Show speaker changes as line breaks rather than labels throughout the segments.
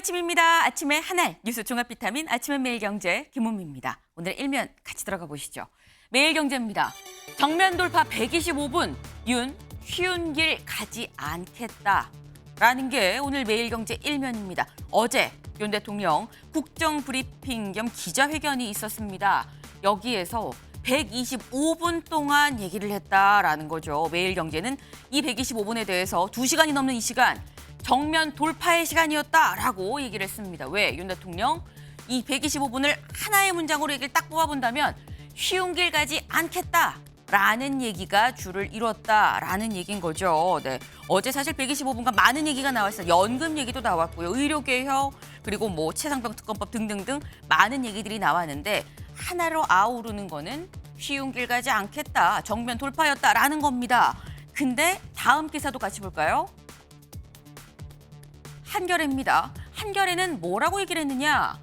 아침입니다. 아침에 하나 뉴스 종합 비타민 아침은 매일경제 김은미입니다. 오늘 일면 같이 들어가 보시죠. 매일경제입니다. 정면 돌파 125분 윤 쉬운 길 가지 않겠다라는 게 오늘 매일경제 일면입니다. 어제 윤 대통령 국정 브리핑 겸 기자회견이 있었습니다. 여기에서 125분 동안 얘기를 했다라는 거죠. 매일경제는 이 125분에 대해서 2시간이 넘는 이 시간 정면 돌파의 시간이었다라고 얘기를 했습니다. 왜? 윤 대통령 이 125분을 하나의 문장으로 얘기를 딱 뽑아본다면 쉬운 길 가지 않겠다라는 얘기가 줄을 이뤘다라는 얘기인 거죠. 네. 어제 사실 125분간 많은 얘기가 나왔어요. 연금 얘기도 나왔고요. 의료개혁 그리고 뭐 최상병 특검법 등등등 많은 얘기들이 나왔는데 하나로 아우르는 거는 쉬운 길 가지 않겠다. 정면 돌파였다라는 겁니다. 근데 다음 기사도 같이 볼까요? 한겨레입니다. 한겨레는 뭐라고 얘기를 했느냐?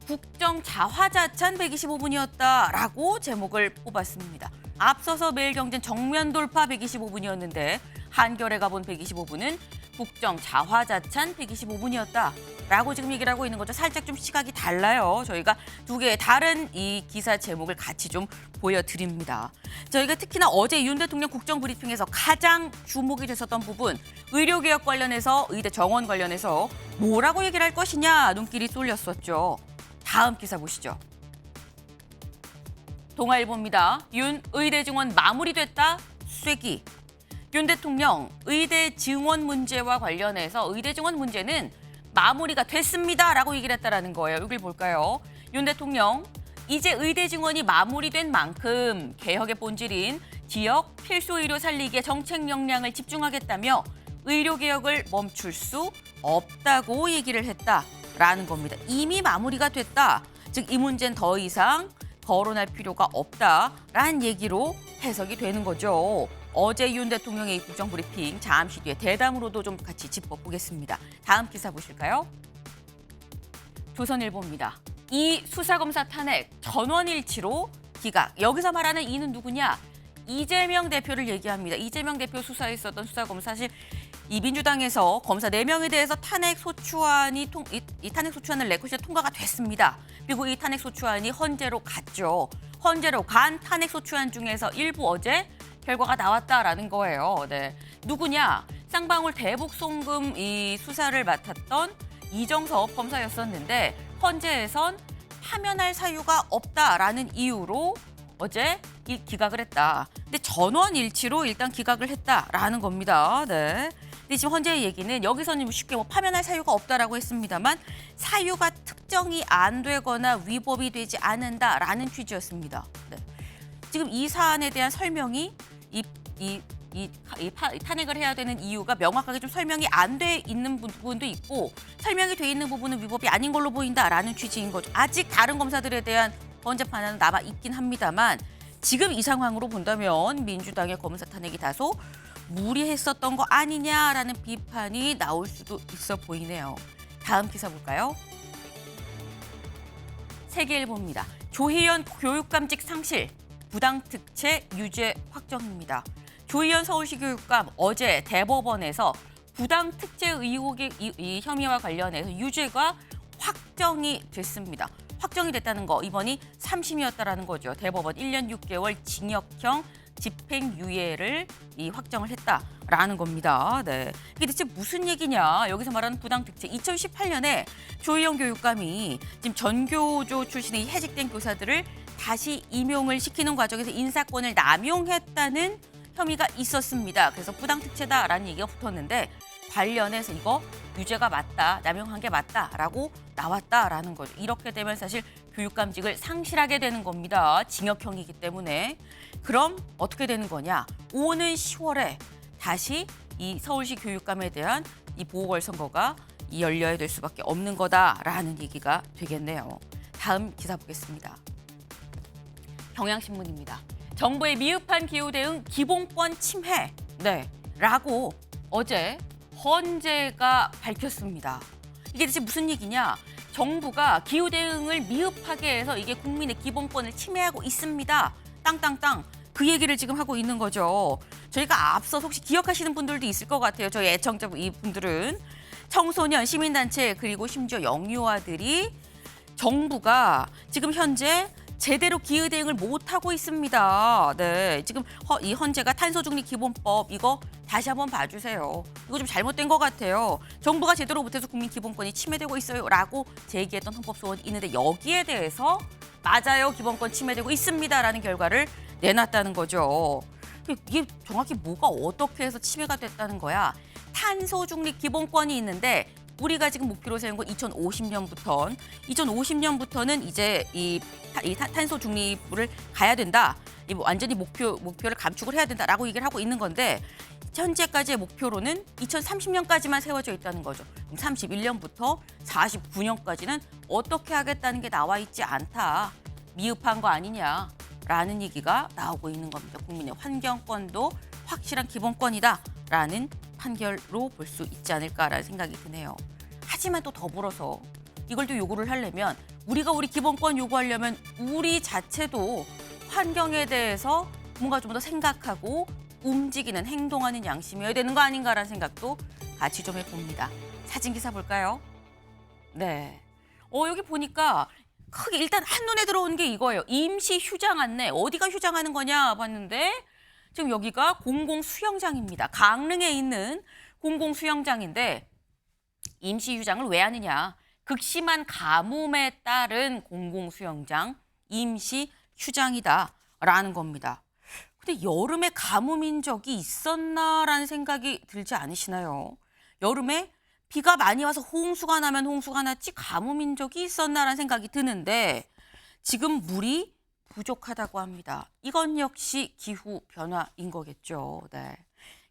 국정 자화자찬 125분이었다라고 제목을 뽑았습니다. 앞서서 매일경제는 정면 돌파 125분이었는데 한겨레가 본 125분은 국정 자화자찬 125분이었다라고 지금 얘기를 하고 있는 거죠. 살짝 좀 시각이 달라요. 저희가 두 개의 다른 이 기사 제목을 같이 좀 보여드립니다. 저희가 특히나 어제 윤 대통령 국정 브리핑에서 가장 주목이 됐었던 부분 의료개혁 관련해서 의대 정원 관련해서 뭐라고 얘기를 할 것이냐 눈길이 쏠렸었죠. 다음 기사 보시죠. 동아일보입니다. 윤 의대 증원 마무리됐다 쐐기. 윤 대통령 의대 증원 문제와 관련해서 의대 증원 문제는 마무리가 됐습니다라고 얘기를 했다라는 거예요. 여길 볼까요? 윤 대통령 이제 의대 증원이 마무리된 만큼 개혁의 본질인 지역 필수 의료 살리기에 정책 역량을 집중하겠다며 의료 개혁을 멈출 수 없다고 얘기를 했다라는 겁니다. 이미 마무리가 됐다. 즉 이 문제는 더 이상 거론할 필요가 없다라는 얘기로 해석이 되는 거죠. 어제 윤 대통령의 이 국정 브리핑 잠시 뒤에 대담으로도 좀 같이 짚어보겠습니다. 다음 기사 보실까요? 조선일보입니다. 이 수사검사 탄핵 전원일치로 기각. 여기서 말하는 이는 누구냐? 이재명 대표를 얘기합니다. 이재명 대표 수사에 있었던 수사검사 사실 이 민주당에서 검사 4명에 대해서 탄핵 소추안이 이 탄핵 소추안을 내것이 통과가 됐습니다. 그리고 이 탄핵 소추안이 헌재로 갔죠. 헌재로 간 탄핵 소추안 중에서 일부 어제 결과가 나왔다라는 거예요. 네. 누구냐? 쌍방울 대북 송금 이 수사를 맡았던 이정섭 검사였었는데 헌재에선 파면할 사유가 없다라는 이유로 어제 기각을 했다. 근데 전원 일치로 일단 기각을 했다라는 겁니다. 네. 근데 지금 헌재의 얘기는 여기서는 쉽게 뭐 파면할 사유가 없다라고 했습니다만 사유가 특정이 안 되거나 위법이 되지 않는다라는 취지였습니다. 네. 지금 이 사안에 대한 설명이 탄핵을 해야 되는 이유가 명확하게 좀 설명이 안 돼 있는 부분도 있고 설명이 돼 있는 부분은 위법이 아닌 걸로 보인다라는 취지인 거죠. 아직 다른 검사들에 대한 헌재 판단은 남아 있긴 합니다만 지금 이 상황으로 본다면 민주당의 검사 탄핵이 다소 무리했었던 거 아니냐라는 비판이 나올 수도 있어 보이네요. 다음 기사 볼까요? 세계일보입니다. 조희연 교육감직 상실, 부당특채 유죄 확정입니다. 조희연 서울시 교육감 어제 대법원에서 부당특채 의혹의 이 혐의와 관련해서 유죄가 확정이 됐습니다. 확정이 됐다는 거 이번이 3심이었다라는 거죠. 대법원 1년 6개월 징역형 집행유예를 확정을 했다라는 겁니다. 네. 이게 대체 무슨 얘기냐? 여기서 말하는 부당특채. 2018년에 조희연 교육감이 지금 전교조 출신의 해직된 교사들을 다시 임용을 시키는 과정에서 인사권을 남용했다는 혐의가 있었습니다. 그래서 부당특채다라는 얘기가 붙었는데 관련해서 이거 유죄가 맞다, 남용한 게 맞다라고 나왔다라는 거죠. 이렇게 되면 사실 교육감직을 상실하게 되는 겁니다. 징역형이기 때문에. 그럼 어떻게 되는 거냐? 오는 10월에 다시 이 서울시 교육감에 대한 이 보궐선거가 열려야 될 수밖에 없는 거다라는 얘기가 되겠네요. 다음 기사 보겠습니다. 경향신문입니다. 정부의 미흡한 기후 대응 기본권 침해. 네, 라고 어제 헌재가 밝혔습니다. 이게 대체 무슨 얘기냐? 정부가 기후 대응을 미흡하게 해서 이게 국민의 기본권을 침해하고 있습니다. 땅땅땅. 그 얘기를 지금 하고 있는 거죠. 저희가 앞서 혹시 기억하시는 분들도 있을 것 같아요. 저희 애청자 분들은 청소년, 시민단체 그리고 심지어 영유아들이 정부가 지금 현재 제대로 기후 대응을 못하고 있습니다. 네, 지금 이 헌재가 탄소중립 기본법 이거 다시 한번 봐주세요. 이거 좀 잘못된 것 같아요. 정부가 제대로 못해서 국민 기본권이 침해되고 있어요라고 제기했던 헌법소원이 있는데 여기에 대해서 맞아요, 기본권 침해되고 있습니다라는 결과를 내놨다는 거죠. 이게 정확히 뭐가 어떻게 해서 침해가 됐다는 거야? 탄소중립 기본권이 있는데 우리가 지금 목표로 세운 건 2050년부터는 이제 이 탄소 중립을 가야 된다. 완전히 목표를 감축을 해야 된다라고 얘기를 하고 있는 건데 현재까지의 목표로는 2030년까지만 세워져 있다는 거죠. 그럼 31년부터 49년까지는 어떻게 하겠다는 게 나와 있지 않다. 미흡한 거 아니냐라는 얘기가 나오고 있는 겁니다. 국민의 환경권도 확실한 기본권이다라는 판결로 볼 수 있지 않을까라는 생각이 드네요. 하지만 또 더불어서 이걸 또 요구를 하려면 우리가 우리 기본권 요구하려면 우리 자체도 환경에 대해서 뭔가 좀 더 생각하고 움직이는 행동하는 양심이어야 되는 거 아닌가라는 생각도 같이 좀 해봅니다. 사진 기사 볼까요? 네. 여기 보니까 크게 일단 한눈에 들어오는 게 이거예요. 임시 휴장 안내. 어디가 휴장하는 거냐 봤는데 지금 여기가 공공수영장입니다. 강릉에 있는 공공수영장인데 임시 휴장을 왜 하느냐. 극심한 가뭄에 따른 공공수영장 임시 휴장이다라는 겁니다. 근데 여름에 가뭄인 적이 있었나라는 생각이 들지 않으시나요? 여름에 비가 많이 와서 홍수가 나면 홍수가 났지 가뭄인 적이 있었나라는 생각이 드는데 지금 물이 부족하다고 합니다. 이건 역시 기후 변화인 거겠죠. 네.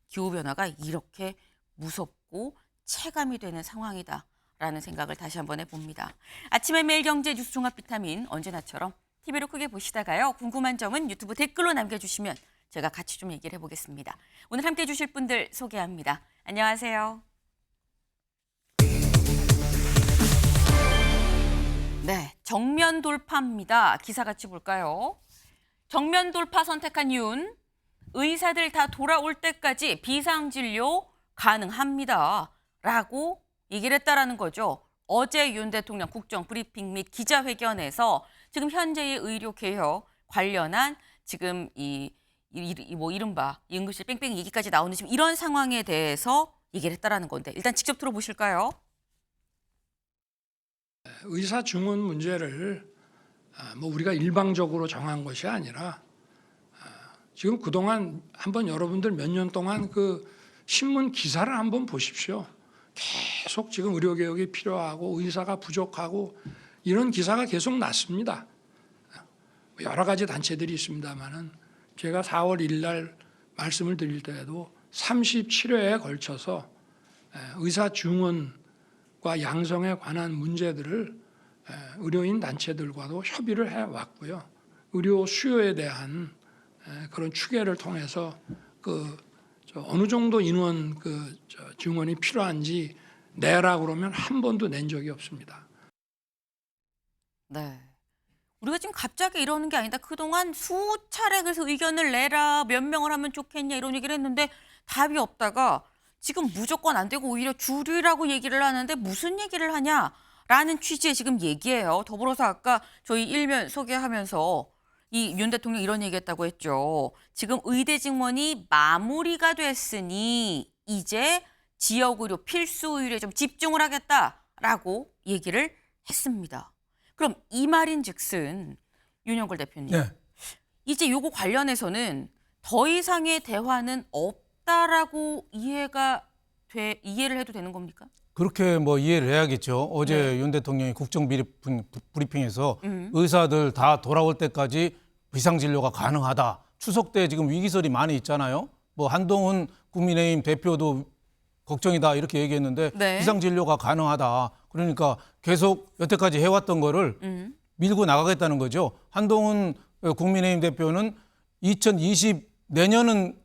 기후 변화가 이렇게 무섭고 체감이 되는 상황이다라는 생각을 다시 한번 해봅니다. 아침의 매일 경제 뉴스 종합 비타민 언제나처럼 TV로 크게 보시다가요. 궁금한 점은 유튜브 댓글로 남겨주시면 제가 같이 좀 얘기를 해보겠습니다. 오늘 함께해 주실 분들 소개합니다. 안녕하세요. 네, 정면 돌파입니다. 기사 같이 볼까요? 정면 돌파 선택한 이유는 의사들 다 돌아올 때까지 비상진료 가능합니다. 라고 얘기를 했다라는 거죠. 어제 윤 대통령 국정 브리핑 및 기자회견에서 지금 현재의 의료 개혁 관련한 지금 이른바 이 응급실 뺑뺑이 얘기까지 나오는 지금 이런 상황에 대해서 얘기를 했다라는 건데 일단 직접 들어보실까요?
의사 증원 문제를 우리가 일방적으로 정한 것이 아니라 지금 그동안 한번 여러분들 몇 년 동안 그 신문 기사를 한번 보십시오. 계속 지금 의료개혁이 필요하고 의사가 부족하고 이런 기사가 계속 났습니다. 여러 가지 단체들이 있습니다만은 제가 4월 1일 날 말씀을 드릴 때에도 37회에 걸쳐서 의사 증원과 양성에 관한 문제들을 의료인 단체들과도 협의를 해왔고요. 의료 수요에 대한 그런 추계를 통해서 어느 정도 인원 증원이 필요한지 내라 그러면 한 번도 낸 적이 없습니다.
네. 우리가 지금 갑자기 이러는 게 아니다. 그동안 수차례 그래서 의견을 내라, 몇 명을 하면 좋겠냐 이런 얘기를 했는데 답이 없다가 지금 무조건 안 되고 오히려 줄이라고 얘기를 하는데 무슨 얘기를 하냐라는 취지의 지금 얘기예요. 더불어서 아까 저희 일면 소개하면서 이 윤 대통령 이런 얘기했다고 했죠. 지금 의대 증원이 마무리가 됐으니 이제 지역의료, 필수의료에 좀 집중을 하겠다라고 얘기를 했습니다. 그럼 이 말인즉슨 윤영걸 대표님,
네.
이제 요거 관련해서는 더 이상의 대화는 없다라고 이해를 해도 되는 겁니까?
그렇게 이해를 해야겠죠. 어제
네.
윤 대통령이 국정 브리핑에서 의사들 다 돌아올 때까지 비상진료가 가능하다. 추석 때 지금 위기설이 많이 있잖아요. 한동훈 국민의힘 대표도 걱정이다 이렇게 얘기했는데
네.
비상진료가 가능하다. 그러니까 계속 여태까지 해왔던 거를 밀고 나가겠다는 거죠. 한동훈 국민의힘 대표는 2020 내년은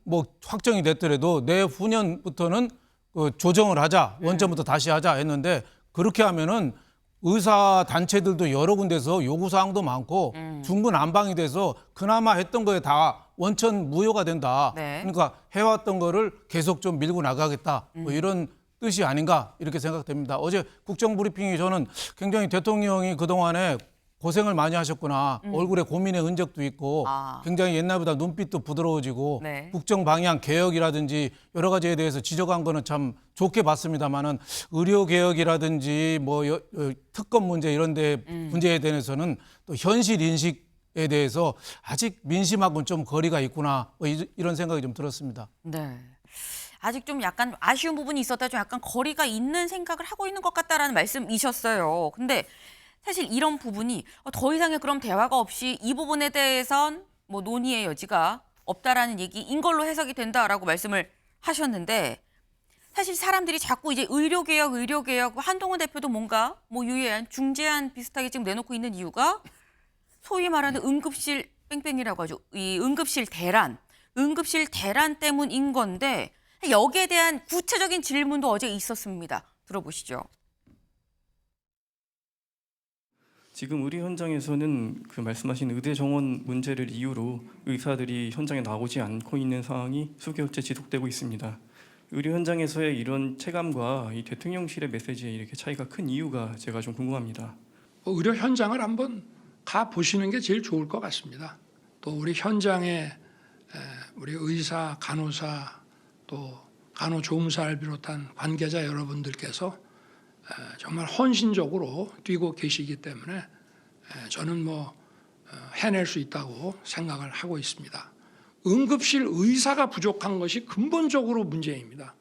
확정이 됐더라도 내후년부터는 조정을 하자, 원점부터 다시 하자 했는데 그렇게 하면은 의사 단체들도 여러 군데서 요구사항도 많고 중구난방이 돼서 그나마 했던 거에 다 원천 무효가 된다.
네.
그러니까 해왔던 거를 계속 좀 밀고 나가겠다. 이런 뜻이 아닌가 이렇게 생각됩니다. 어제 국정브리핑이 저는 굉장히 대통령이 그동안에 고생을 많이 하셨구나. 얼굴에 고민의 흔적도 있고 굉장히 옛날보다 눈빛도 부드러워지고
네.
국정 방향 개혁이라든지 여러 가지에 대해서 지적한 거는 참 좋게 봤습니다만은 의료 개혁이라든지 뭐 특검 문제 이런 데 문제에 대해서는 또 현실 인식에 대해서 아직 민심하고는 좀 거리가 있구나 뭐 이런 생각이 좀 들었습니다.
네. 아직 좀 약간 아쉬운 부분이 있었다, 좀 약간 거리가 있는 생각을 하고 있는 것 같다라는 말씀이셨어요. 근데 사실 이런 부분이 더 이상의 그럼 대화가 없이 이 부분에 대해선 뭐 논의의 여지가 없다라는 얘기인 걸로 해석이 된다라고 말씀을 하셨는데, 사실 사람들이 자꾸 이제 의료개혁, 한동훈 대표도 뭔가 뭐 유예안, 중재안 비슷하게 지금 내놓고 있는 이유가 소위 말하는 응급실 뺑뺑이라고 하죠. 이 응급실 대란 때문인 건데, 여기에 대한 구체적인 질문도 어제 있었습니다. 들어보시죠.
지금 의료 현장에서는 그 말씀하신 의대 정원 문제를 이유로 의사들이 현장에 나오지 않고 있는 상황이 수개월째 지속되고 있습니다. 의료 현장에서의 이런 체감과 이 대통령실의 메시지에 이렇게 차이가 큰 이유가 제가 좀 궁금합니다.
의료 현장을 한번 가 보시는 게 제일 좋을 것 같습니다. 또 우리 현장에 우리 의사, 간호사, 또 간호조무사를 비롯한 관계자 여러분들께서 정말 헌신적으로 뛰고 계시기 때문에 저는 뭐 해낼 수 있다고 생각을 하고 있습니다. 응급실 의사가 부족한 것이 근본적으로 문제입니다.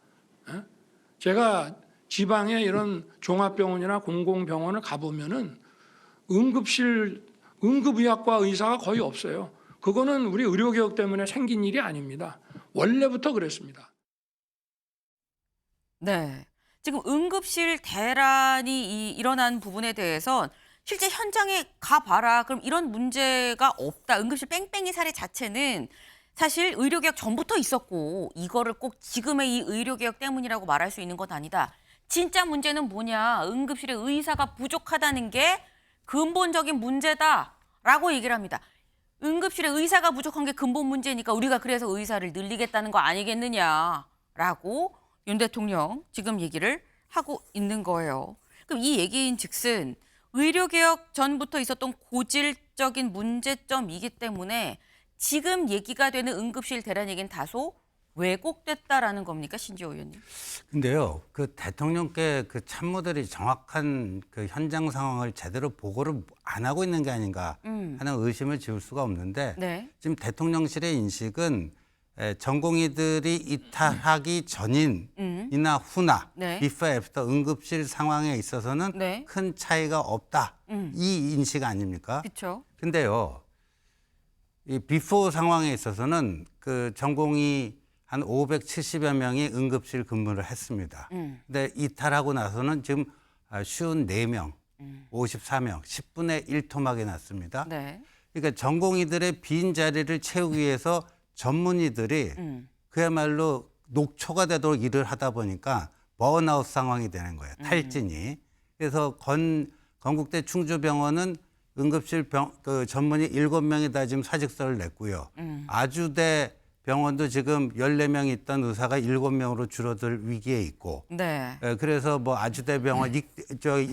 제가 지방에 이런 종합병원이나 공공병원을 가보면은 응급의학과 의사가 거의 없어요. 그거는 우리 의료개혁 때문에 생긴 일이 아닙니다. 원래부터 그랬습니다.
네. 지금 응급실 대란이 일어난 부분에 대해선 실제 현장에 가봐라. 그럼 이런 문제가 없다. 응급실 뺑뺑이 사례 자체는 사실 의료개혁 전부터 있었고, 이거를 꼭 지금의 이 의료개혁 때문이라고 말할 수 있는 건 아니다. 진짜 문제는 뭐냐. 응급실에 의사가 부족하다는 게 근본적인 문제다라고 얘기를 합니다. 응급실에 의사가 부족한 게 근본 문제니까 우리가 그래서 의사를 늘리겠다는 거 아니겠느냐라고 윤 대통령 지금 얘기를 하고 있는 거예요. 그럼 이 얘기인 즉슨 의료개혁 전부터 있었던 고질적인 문제점이기 때문에 지금 얘기가 되는 응급실 대란 얘기는 다소 왜곡됐다라는 겁니까, 신지호 의원님?
근데요, 그 대통령께 그 참모들이 정확한 그 현장 상황을 제대로 보고를 안 하고 있는 게 아닌가 하는 의심을 지울 수가 없는데
네.
지금 대통령실의 인식은 전공의들이 이탈하기 전이나 후나
네.
비포 애프터 응급실 상황에 있어서는
네.
큰 차이가 없다. 이 인식 아닙니까?
그렇죠.
근데요, 이 비포 상황에 있어서는 그 전공의 한 570여 명이 응급실 근무를 했습니다. 근데 이탈하고 나서는 지금 54명, 54명, 10분의 1 토막이 났습니다.
네.
그러니까 전공의들의 빈 자리를 채우기 위해서 전문의들이 그야말로 녹초가 되도록 일을 하다 보니까 번아웃 상황이 되는 거예요. 탈진이. 그래서 건국대 충주병원은 응급실 그 전문의 7명이 다 지금 사직서를 냈고요. 아주대 병원도 지금 14명 있던 의사가 7명으로 줄어들 위기에 있고.
네.
그래서 뭐 아주대 병원,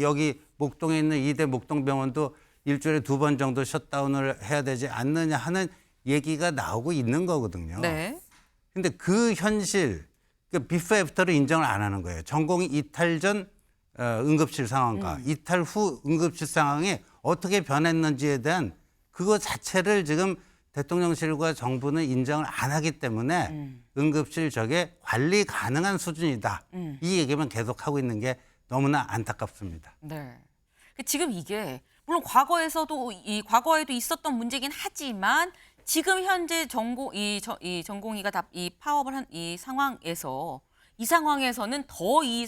여기 목동에 있는 이대 목동병원도 일주일에 2번 정도 셧다운을 해야 되지 않느냐 하는 얘기가 나오고 있는 거거든요.
네.
근데 그 현실, 그 비포 애프터를 인정을 안 하는 거예요. 전공이 이탈 전 응급실 상황과 이탈 후 응급실 상황이 어떻게 변했는지에 대한 그거 자체를 지금 대통령실과 정부는 인정을 안 하기 때문에 응급실 저게 관리 가능한 수준이다. 이 얘기만 계속하고 있는 게 너무나 안타깝습니다.
네. 지금 이게 물론 과거에도 있었던 문제긴 하지만 지금 현재 전공의가 이 파업을 한 이 상황에서는 더 이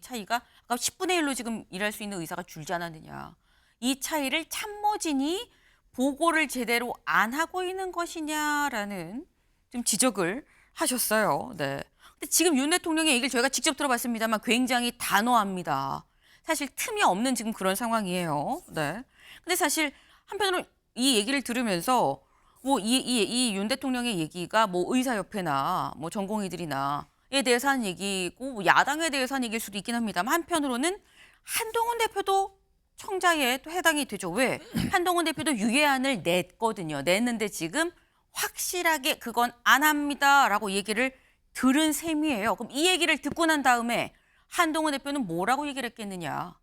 차이가 아까 10분의 1로 지금 일할 수 있는 의사가 줄지 않았느냐. 이 차이를 참모진이 보고를 제대로 안 하고 있는 것이냐라는 좀 지적을 하셨어요. 네. 근데 지금 윤 대통령의 얘기를 저희가 직접 들어봤습니다만 굉장히 단호합니다. 사실 틈이 없는 지금 그런 상황이에요. 네. 근데 사실 한편으로 이 얘기를 들으면서 뭐 이 윤 대통령의 얘기가 뭐 의사협회나 뭐 전공의들이나 대해서 한 얘기고 야당에 대해서 한 얘기일 수도 있긴 합니다만 한편으로는 한동훈 대표도 청자에 또 해당이 되죠. 왜? 한동훈 대표도 유예안을 냈거든요. 냈는데 지금 확실하게 그건 안 합니다라고 얘기를 들은 셈이에요. 그럼 이 얘기를 듣고 난 다음에 한동훈 대표는 뭐라고 얘기를 했겠느냐.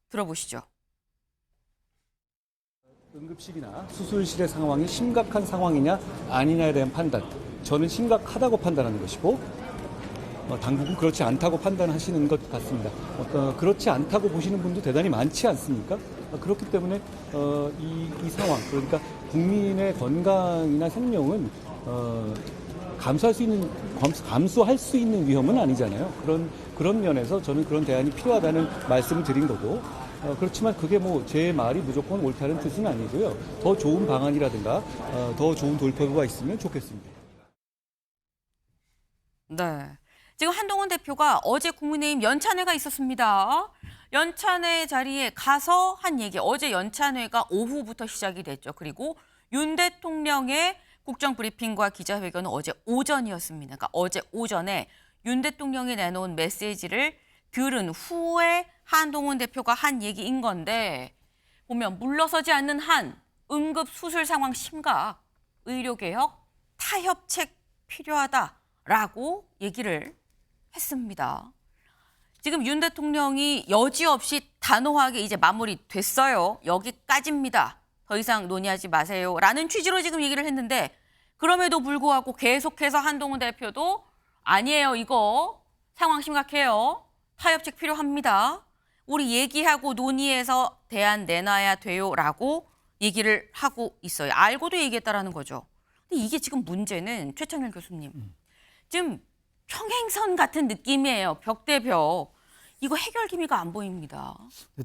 들어보시죠.
응급실이나 수술실의 상황이 심각한 상황이냐 아니냐에 대한 판단, 저는 심각하다고 판단하는 것이고 당국은 그렇지 않다고 판단하시는 것 같습니다. 그렇지 않다고 보시는 분도 대단히 많지 않습니까? 그렇기 때문에 이 상황, 그러니까 국민의 건강이나 생명은 감수할 수 있는 위험은 아니잖아요. 그런 면에서 저는 그런 대안이 필요하다는 말씀을 드린 거고, 그렇지만 그게 뭐 제 말이 무조건 옳다는 뜻은 아니고요. 더 좋은 방안이라든가 더 좋은 돌파구가 있으면 좋겠습니다.
네. 지금 한동훈 대표가 어제 국민의힘 연찬회가 있었습니다. 연찬회 자리에 가서 한 얘기, 어제 연찬회가 오후부터 시작이 됐죠. 그리고 윤 대통령의 국정브리핑과 기자회견은 어제 오전이었습니다. 그러니까 어제 오전에 윤 대통령이 내놓은 메시지를 들은 후에 한동훈 대표가 한 얘기인 건데 보면 물러서지 않는 한 응급 수술 상황 심각, 의료개혁, 타협책 필요하다라고 얘기를 했습니다. 지금 윤 대통령이 여지없이 단호하게 이제 마무리됐어요. 여기까지입니다. 더 이상 논의하지 마세요. 라는 취지로 지금 얘기를 했는데 그럼에도 불구하고 계속해서 한동훈 대표도 아니에요. 이거 상황 심각해요. 타협책 필요합니다. 우리 얘기하고 논의해서 대안 내놔야 돼요. 라고 얘기를 하고 있어요. 알고도 얘기했다라는 거죠. 근데 이게 지금 문제는 최창렬 교수님. 지금 평행선 같은 느낌이에요. 벽 대 벽. 이거 해결 기미가 안 보입니다.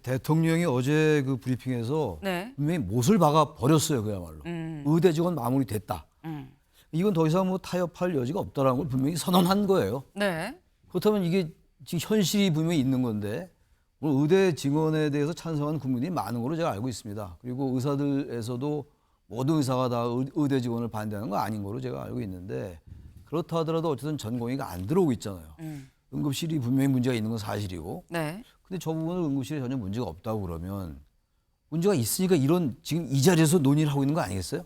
대통령이 어제 그 브리핑에서
네.
분명히 못을 박아 버렸어요, 그야말로. 의대 직원 마무리됐다. 이건 더 이상 뭐 타협할 여지가 없다라는 걸 분명히 선언한 거예요.
네.
그렇다면 이게 지금 현실이 분명히 있는 건데 오늘 의대 증원에 대해서 찬성한 국민이 많은 걸로 제가 알고 있습니다. 그리고 의사들에서도 모든 의사가 다 의대 증원을 반대하는 건 아닌 걸로 제가 알고 있는데 그렇다 하더라도 어쨌든 전공의가 안 들어오고 있잖아요. 응급실이 분명히 문제가 있는 건 사실이고.
네.
근데 저 부분은 응급실에 전혀 문제가 없다고 그러면 문제가 있으니까 이런 지금 이 자리에서 논의를 하고 있는 거 아니겠어요?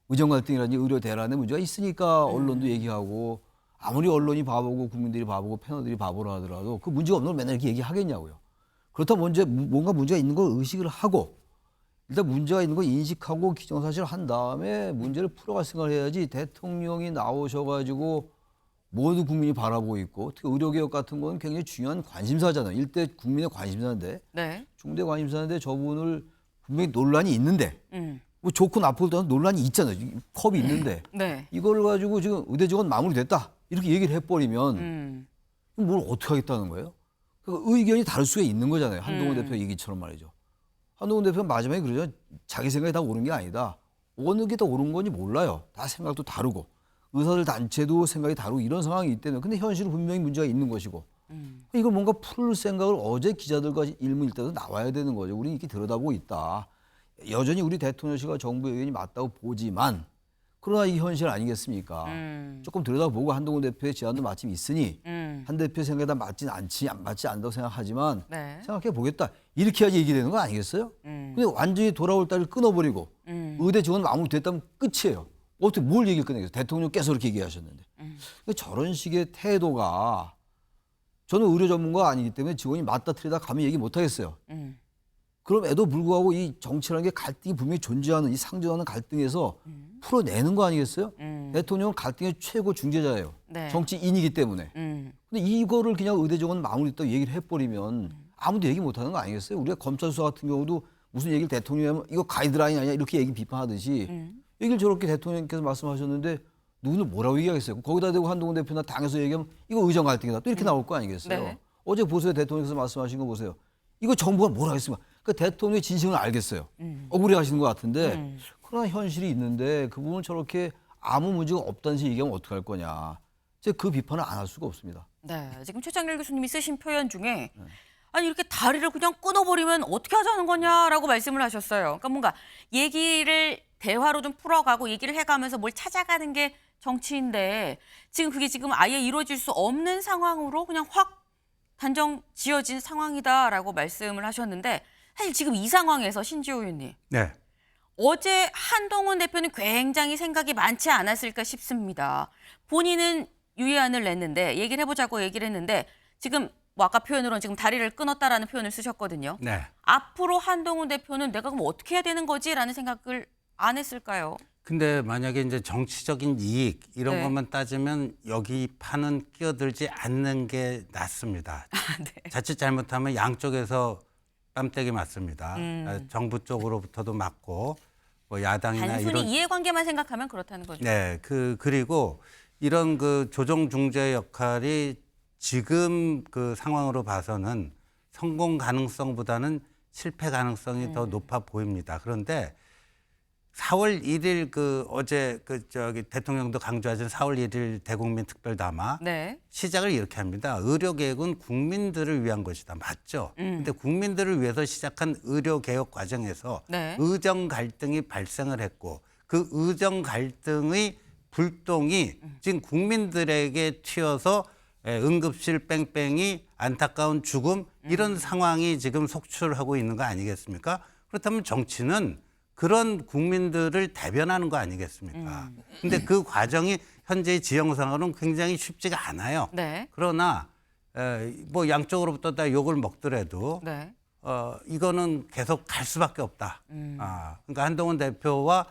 의정 갈등이라든지 의료 대란에 문제가 있으니까 언론도 얘기하고 아무리 언론이 바보고 국민들이 바보고 패널들이 바보라 하더라도 그 문제가 없는 걸 맨날 이렇게 얘기하겠냐고요. 그렇다면 뭔가 문제가 있는 걸 의식을 하고 일단 문제가 있는 걸 인식하고 기정사실을 한 다음에 문제를 풀어갈 생각을 해야지 대통령이 나오셔가지고 모든 국민이 바라보고 있고 특히 의료개혁 같은 건 굉장히 중요한 관심사잖아요. 일대 국민의 관심사인데
네.
중대 관심사인데 저 부분을 분명히 논란이 있는데 뭐 좋고 나쁘고 떠나서 논란이 있잖아요. 컵이 있는데
네. 이걸
이걸 가지고 지금 의대 직원 마무리됐다 이렇게 얘기를 해버리면 뭘 어떻게 하겠다는 거예요? 그러니까 의견이 다를 수가 있는 거잖아요. 한동훈 대표 얘기처럼 말이죠. 한동훈 대표는 마지막에 그러죠. 자기 생각이 다 옳은 게 아니다. 어느 게 더 옳은 건지 몰라요. 다 생각도 다르고. 의사들 단체도 생각이 다르고 이런 상황이 있다면 근데 현실은 분명히 문제가 있는 것이고 이걸 뭔가 풀 생각을 어제 기자들과 일문일답에서 나와야 되는 거죠. 우리는 이렇게 들여다보고 있다. 여전히 우리 대통령실과 정부 의견이 맞다고 보지만 그러나 이게 현실 아니겠습니까? 조금 들여다보고 한동훈 대표의 제안도 마침 있으니 한 대표 생각에 다 맞지 않다고 생각하지만
네.
생각해 보겠다. 이렇게 해야지 얘기되는 거 아니겠어요? 근데 완전히 돌아올 딸을 끊어버리고 의대 지원 마무리됐다면 끝이에요. 어떻게 뭘 얘기를 꺼내겠어요? 대통령께서 그렇게 얘기하셨는데. 그러니까 저런 식의 태도가 저는 의료 전문가가 아니기 때문에 직원이 맞다 틀리다 감히 얘기 못 하겠어요. 그럼에도 불구하고 이 정치라는 게 갈등이 분명히 존재하는 이 상존하는 갈등에서 풀어내는 거 아니겠어요? 대통령은 갈등의 최고 중재자예요.
네.
정치인이기 때문에. 근데 이거를 그냥 의대 정원 마무리했다고 얘기를 해버리면 아무도 얘기 못 하는 거 아니겠어요? 우리가 검찰 수사 같은 경우도 무슨 얘기를 대통령이 하면 이거 가이드라인 아니야 이렇게 얘기 비판하듯이 얘기를 저렇게 대통령께서 말씀하셨는데 누구는 뭐라고 얘기하겠어요? 거기다 대고 한동훈 대표나 당에서 얘기하면 이거 의정 갈등이다. 또 이렇게 나올 거 아니겠어요?
네.
어제 보세요. 대통령께서 말씀하신 거 보세요. 이거 정부가 뭘 하겠습니까? 그러니까 대통령의 진심을 알겠어요. 억울해 하시는 것 같은데 그러나 현실이 있는데 그 부분을 저렇게 아무 문제가 없다는 식으로 얘기하면 어떡할 거냐. 제가 그 비판을 안 할 수가 없습니다.
네. 지금 최창렬 교수님이 쓰신 표현 중에 아니 이렇게 다리를 그냥 끊어버리면 어떻게 하자는 거냐라고 말씀을 하셨어요. 그러니까 뭔가 얘기를 대화로 좀 풀어가고 얘기를 해가면서 뭘 찾아가는 게 정치인데 지금 그게 지금 아예 이루어질 수 없는 상황으로 그냥 확 단정 지어진 상황이다라고 말씀을 하셨는데 사실 지금 이 상황에서 신지호 의원님
네.
어제 한동훈 대표는 굉장히 생각이 많지 않았을까 싶습니다. 본인은 유예안을 냈는데 얘기를 해보자고 얘기를 했는데 지금 뭐 아까 표현으로는 지금 다리를 끊었다라는 표현을 쓰셨거든요.
네.
앞으로 한동훈 대표는 내가 그럼 어떻게 해야 되는 거지라는 생각을 안 했을까요?
근데 만약에 이제 정치적인 이익 이런
네.
것만 따지면 여기 판은 끼어들지 않는 게 낫습니다.
네.
자칫 잘못하면 양쪽에서 뺨때기 맞습니다.
음.
정부 쪽으로부터도 맞고 뭐 야당이나
단순히
이런
이해관계만 생각하면 그렇다는 거죠.
네, 그리고 이런 그 조정 중재 역할이 지금 그 상황으로 봐서는 성공 가능성보다는 실패 가능성이 더 높아 보입니다. 그런데 4월 1일 그 어제 그 저기 대통령도 강조하신 4월 1일 대국민 특별담화
네.
시작을 이렇게 합니다. 의료 개혁은 국민들을 위한 것이다. 맞죠? 근데 국민들을 위해서 시작한 의료 개혁 과정에서
네.
의정 갈등이 발생을 했고 그 의정 갈등의 불똥이 지금 국민들에게 튀어서 응급실 뺑뺑이 안타까운 죽음 이런 상황이 지금 속출하고 있는 거 아니겠습니까? 그렇다면 정치는 그런 국민들을 대변하는 거 아니겠습니까? 근데 그 과정이 현재의 지형상으로는 굉장히 쉽지가 않아요.
네.
그러나 뭐 양쪽으로부터 다 욕을 먹더라도
네.
이거는 계속 갈 수밖에 없다. 그러니까 한동훈 대표와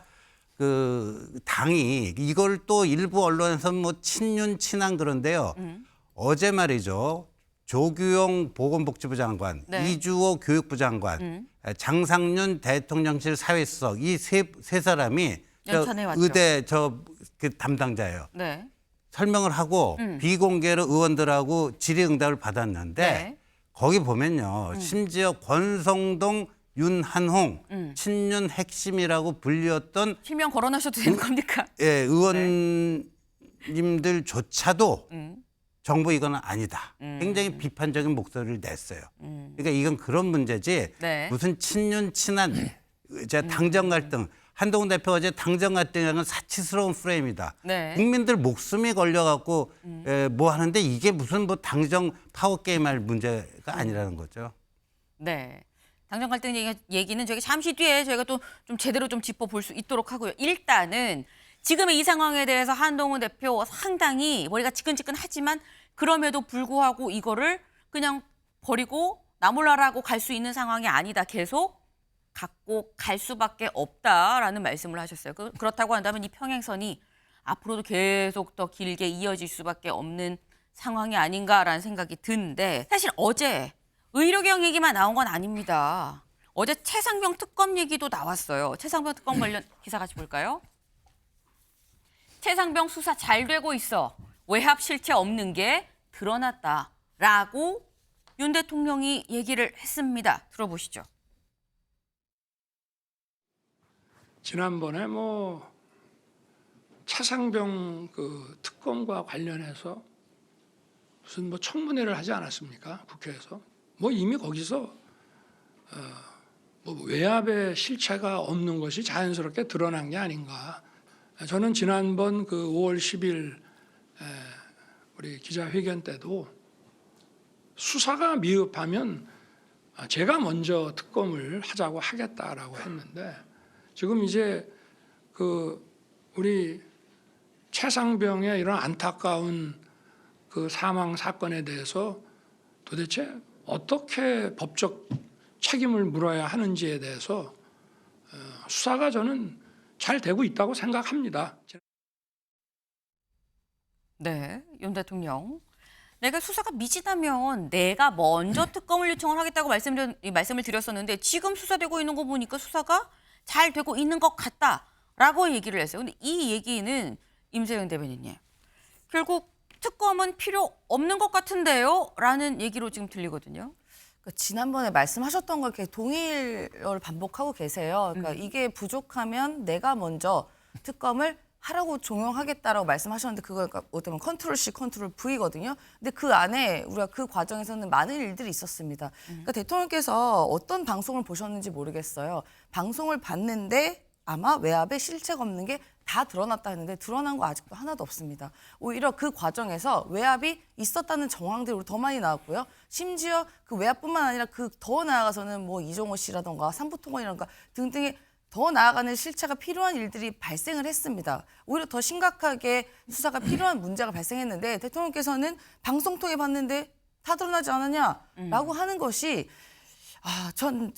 그 당이 이걸 또 일부 언론에서 뭐 친윤 친한 그런데요. 어제 말이죠. 조규용 보건복지부 장관,
네.
이주호 교육부 장관, 장상윤 대통령실 사회수석 이 세 사람이
연찬해 왔죠.
의대 그 담당자예요.
네.
설명을 하고 비공개로 의원들하고 질의응답을 받았는데
네.
거기 보면요. 심지어 권성동, 윤한홍 친윤 핵심이라고 불렸던
실명 거론하셔도 되는 겁니까?
예, 의원님들조차도 정부 이거는 아니다. 굉장히 비판적인 목소리를 냈어요. 그러니까 이건 그런 문제지
네.
무슨 친윤 친한 이제 당정 갈등. 한동훈 대표가 어제 당정 갈등이라는 사치스러운 프레임이다.
네.
국민들 목숨이 걸려갖고 뭐 하는데 이게 무슨 뭐 당정 파워 게임할 문제가 아니라는 거죠.
네. 당정 갈등 얘기는 저희가 잠시 뒤에 저희가 또 좀 제대로 좀 짚어볼 수 있도록 하고요. 일단은 지금의 이 상황에 대해서 한동훈 대표 상당히 머리가 지끈지끈하지만 그럼에도 불구하고 이거를 그냥 버리고 나몰라라고 갈 수 있는 상황이 아니다. 계속 갖고 갈 수밖에 없다라는 말씀을 하셨어요. 그렇다고 한다면 이 평행선이 앞으로도 계속 더 길게 이어질 수밖에 없는 상황이 아닌가라는 생각이 드는데 사실 어제 의료개혁 얘기만 나온 건 아닙니다. 어제 최상병 특검 얘기도 나왔어요. 최상병 특검 관련 기사 같이 볼까요? 최상병 수사 잘 되고 있어. 외압 실체 없는 게 드러났다라고 윤 대통령이 얘기를 했습니다. 들어보시죠.
지난번에 뭐 차상병 그 특검과 관련해서 무슨 뭐 청문회를 하지 않았습니까? 국회에서. 뭐 이미 거기서 뭐 외압의 실체가 없는 것이 자연스럽게 드러난 게 아닌가. 저는 지난번 그 5월 10일 우리 기자회견 때도 수사가 미흡하면 제가 먼저 특검을 하자고 하겠다라고 했는데 지금 이제 그 우리 최상병의 이런 안타까운 그 사망 사건에 대해서 도대체 어떻게 법적 책임을 물어야 하는지에 대해서 수사가 저는 잘 되고 있다고 생각합니다.
네, 윤 대통령. 내가 수사가 미진하면 내가 먼저 특검을 요청을 하겠다고 말씀을 드렸었는데 지금 수사되고 있는 거 보니까 수사가 잘 되고 있는 것 같다라고 얘기를 했어요. 근데 이 얘기는 임세영 대변인님. 결국 특검은 필요 없는 것 같은데요? 라는 얘기로 지금 들리거든요.
그러니까 지난번에 말씀하셨던 걸 이렇게 동의를 반복하고 계세요. 그러니까 이게 부족하면 내가 먼저 특검을 하라고 종용하겠다라고 말씀하셨는데 그거 그러니까 어떻게 보면 컨트롤 C, 컨트롤 V거든요. 근데 그 안에 우리가 그 과정에서는 많은 일들이 있었습니다. 그러니까 대통령께서 어떤 방송을 보셨는지 모르겠어요. 방송을 봤는데 아마 외압에 실체가 없는 게 다 드러났다 했는데 드러난 거 아직도 하나도 없습니다. 오히려 그 과정에서 외압이 있었다는 정황들이 우리 더 많이 나왔고요. 심지어 그 외압뿐만 아니라 그 더 나아가서는 뭐 이종호 씨라던가 삼부통원이라던가 등등의 더 나아가는 실체가 필요한 일들이 발생을 했습니다. 오히려 더 심각하게 수사가 필요한 문제가 발생했는데 대통령께서는 방송 통해 봤는데 다 드러나지 않았냐라고 하는 것이 전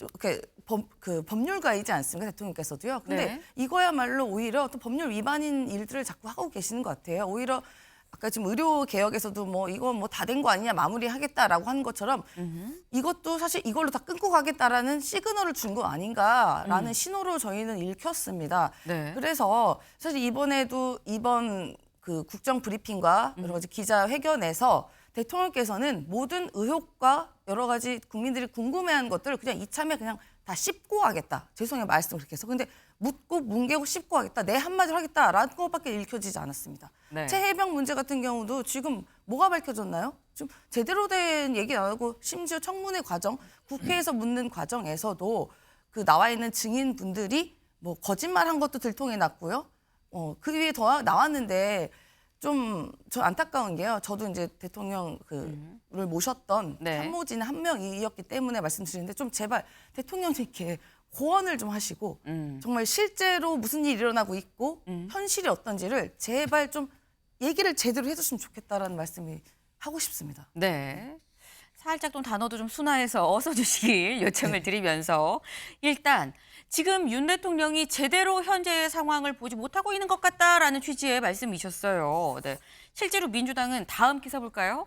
법률가이지 않습니까? 대통령께서도요. 근데
네.
이거야말로 오히려 또 법률 위반인 일들을 자꾸 하고 계시는 것 같아요. 오히려 아까 지금 의료 개혁에서도 뭐 이거 뭐 다 된 거 아니냐 마무리하겠다라고 하는 것처럼 이것도 사실 이걸로 다 끊고 가겠다라는 시그널을 준 거 아닌가라는 신호로 저희는 읽혔습니다.
네.
그래서 사실 이번 그 국정 브리핑과 여러 가지 기자 회견에서 대통령께서는 모든 의혹과 여러 가지 국민들이 궁금해하는 것들을 그냥 이참에 그냥 다 씹고 하겠다. 죄송해요 말씀 그렇게 해서. 근데 묻고 뭉개고 씹고 하겠다. 내 한마디로 하겠다라는 것밖에 읽혀지지 않았습니다.
네.
최혜병 문제 같은 경우도 지금 뭐가 밝혀졌나요? 좀 제대로 된 얘기 안 하고 심지어 청문회 과정, 국회에서 묻는 과정에서도 그 나와 있는 증인분들이 뭐 거짓말한 것도 들통이 났고요. 그 위에 더 나왔는데 좀 저 안타까운 게요. 저도 이제 대통령을 모셨던
네.
참모진 한 명이었기 때문에 말씀드리는데 좀 제발 대통령님께 고언을 좀 하시고 정말 실제로 무슨 일이 일어나고 있고 현실이 어떤지를 제발 좀 얘기를 제대로 해줬으면 좋겠다라는 말씀이 하고 싶습니다.
네. 살짝 좀 단어도 좀 순화해서 써주시길 요청을 드리면서 일단 지금 윤 대통령이 제대로 현재의 상황을 보지 못하고 있는 것 같다라는 취지의 말씀이셨어요. 네. 실제로 민주당은 다음 기사 볼까요?